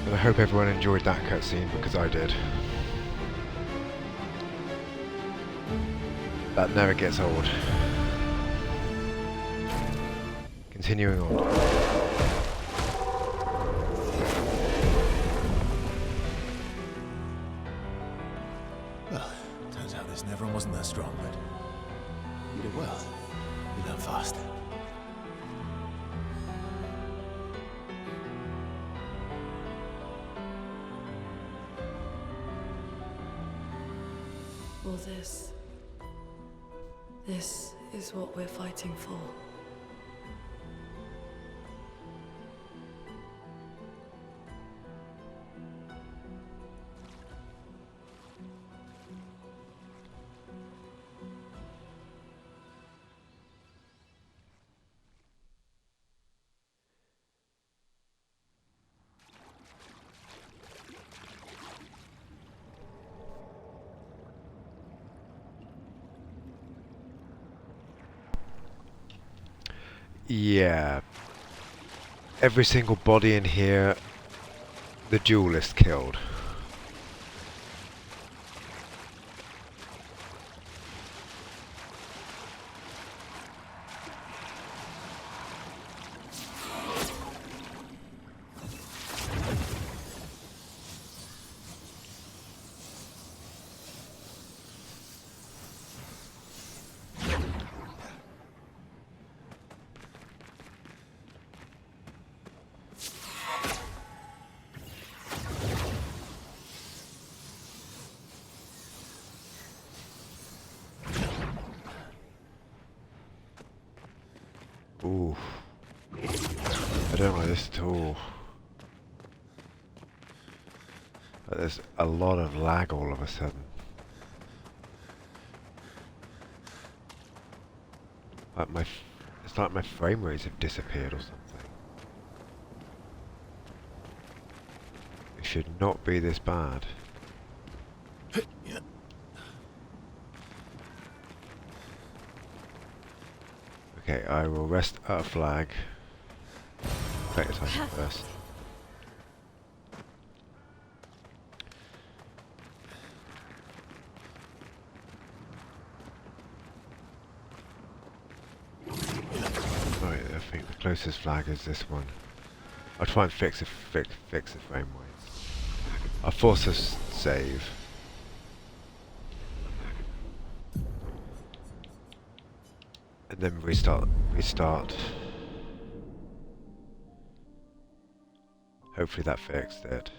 And I hope everyone enjoyed that cutscene because I did. That never gets old. Continuing on.
Well, turns out this Nevron wasn't that strong, but you did well. You learn fast.
All this is what we're fighting for.
Yeah. Every single body in here, the duelist killed. Ooh. I don't like this at all. But there's a lot of lag all of a sudden. Like it's like my frame rates have disappeared or something. It should not be this bad. Okay, I will rest a flag. Collect this item first. Right, I think the closest flag is this one. I'll try and fix the frame rate. I'll force a save. And then restart. Hopefully that fixed it.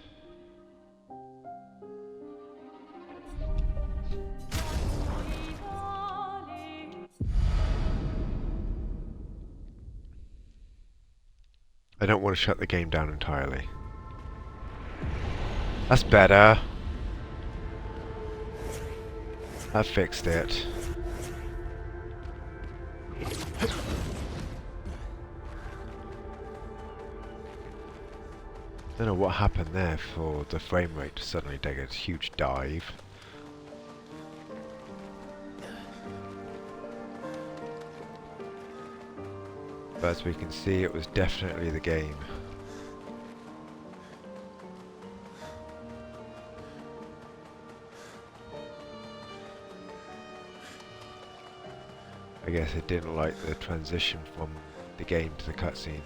I don't want to shut the game down entirely. That's better. That fixed it. Don't know what happened there for the frame rate to suddenly take a huge dive. But as we can see, it was definitely the game. I guess it didn't like the transition from the game to the cutscene.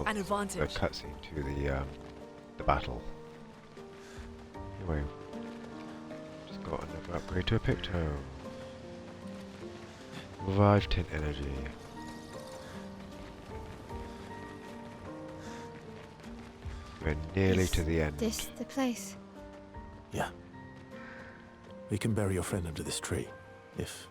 An advantage.
The cutscene to the battle. Anyway, just got another upgrade to a Picto. Revive Tint Energy. We're nearly to the end.
This the place?
Yeah. We can bury your friend under this tree, if...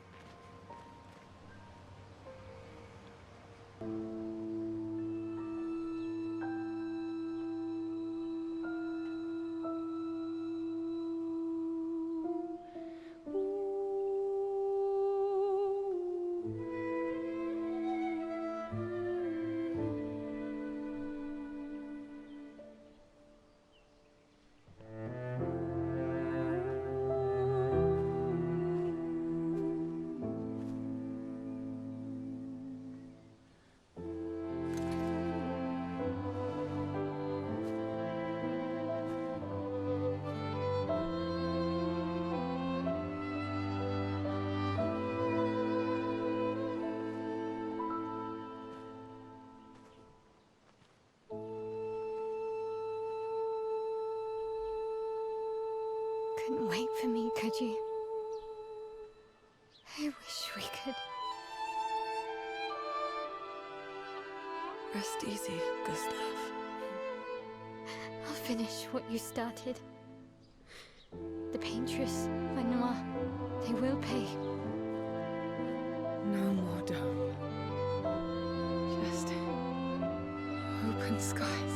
couldn't wait for me, could you? I wish we could.
Rest easy, Gustav.
I'll finish what you started. The paintress, Renoir, they will pay.
No more dome. Just open skies.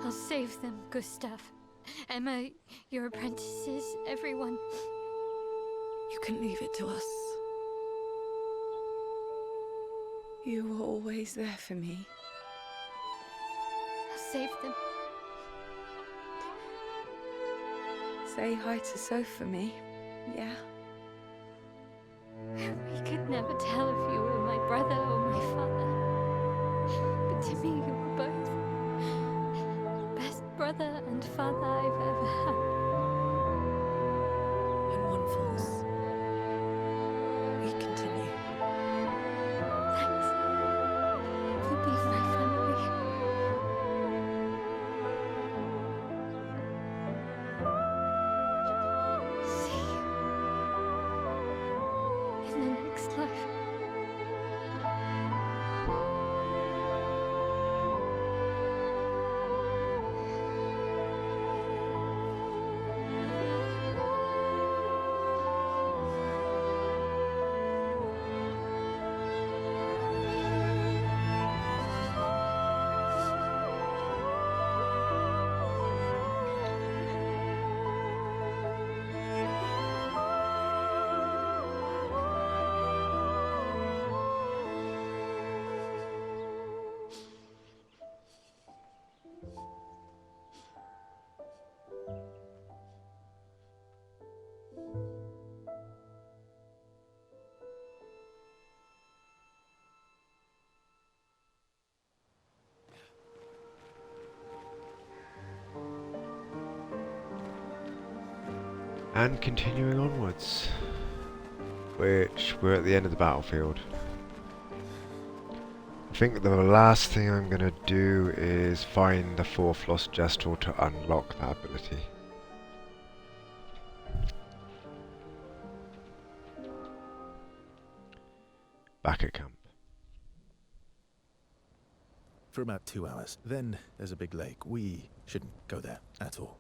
I'll save them, Gustav. Emma, your apprentices, everyone.
You can leave it to us.
You were always there for me.
I'll save them.
Say hi to Soph for me, yeah?
We could never tell if you were my brother or my father. But to me, you were both. Best brother and father I've ever had.
When one falls, we continue.
Thanks for being my family. See you in the next life.
And continuing onwards, which we're at the end of the battlefield. I think the last thing I'm going to do is find the fourth lost gesture to unlock that ability. Back at camp.
For about 2 hours. Then there's a big lake. We shouldn't go there at all.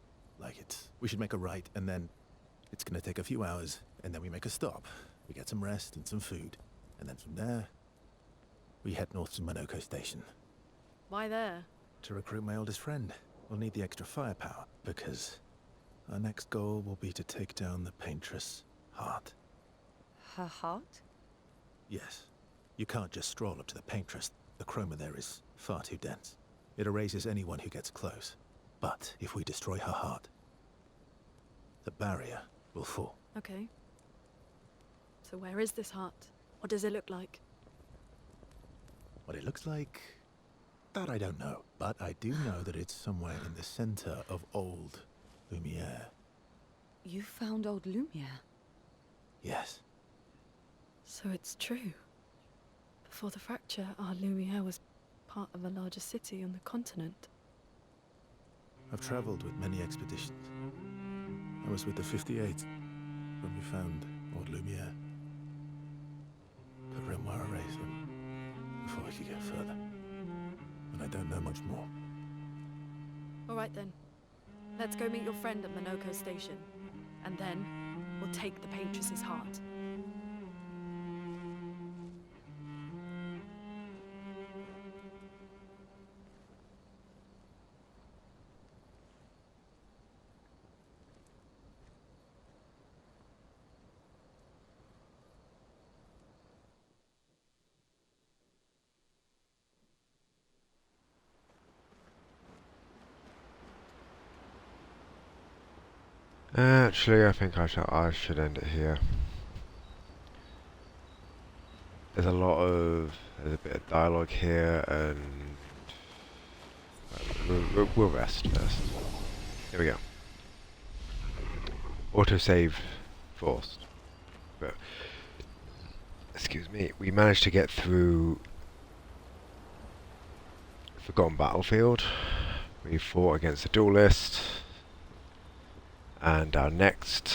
We should make a right, and then it's gonna take a few hours, and then we make a stop. We get some rest and some food. And then from there, we head north to Monoko Station.
Why there?
To recruit my oldest friend. We'll need the extra firepower, because our next goal will be to take down the Paintress' heart.
Her heart?
Yes. You can't just stroll up to the Paintress. The chroma there is far too dense. It erases anyone who gets close. But if we destroy her heart, the barrier will fall.
Okay. So where is this heart? What does it look like?
What it looks like, that I don't know. But I do know that it's somewhere in the center of old Lumiere.
You found old Lumiere?
Yes.
So it's true. Before the fracture, our Lumiere was part of a larger city on the continent.
I've traveled with many expeditions. I was with the 58th when we found old Lumiere. But Renoir erased them before we could get further. And I don't know much more.
All right then. Let's go meet your friend at Monoko Station. And then, we'll take the Paintress's heart.
Actually, I think I should end it here. There's a bit of dialogue here, and we'll rest first. Here we go. Autosave forced. But excuse me, we managed to get through Forgotten Battlefield, We fought against the duelist, and our next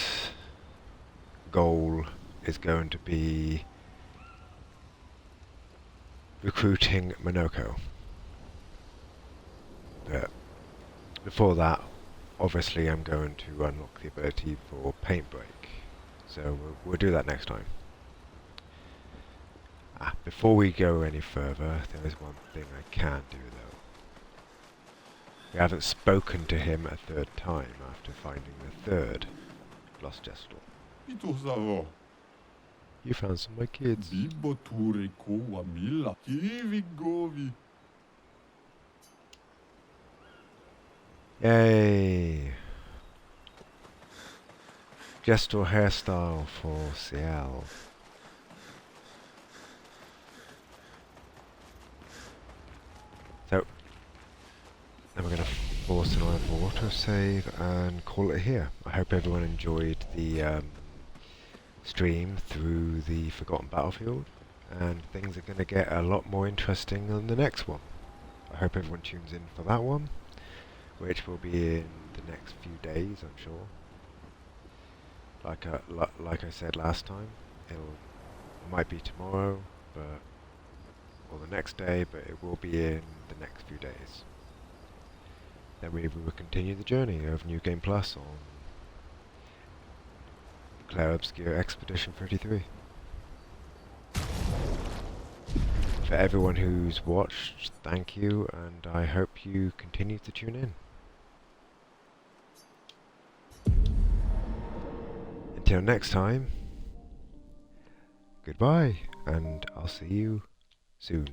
goal is going to be recruiting Monoko. But before that, obviously I'm going to unlock the ability for Paint Break, so we'll do that next time. Before we go any further, there is one thing I can do though. We haven't spoken to him a third time after finding the third lost Gestal.
Ito savo.
You found some of my kids.
Bibo ture kowa mila. Kivi govi.
Yay! Gestal hairstyle for Ciel. So, then we're going to force an autosave and call it here. I hope everyone enjoyed the stream through the Forgotten Battlefield, and things are going to get a lot more interesting on the next one. I hope everyone tunes in for that one, which will be in the next few days, I'm sure. Like I said last time, it might be tomorrow, or the next day, but it will be in the next few days. Then we will continue the journey of New Game Plus on Clair Obscur Expedition 33. For everyone who's watched, thank you, and I hope you continue to tune in. Until next time, goodbye, and I'll see you soon.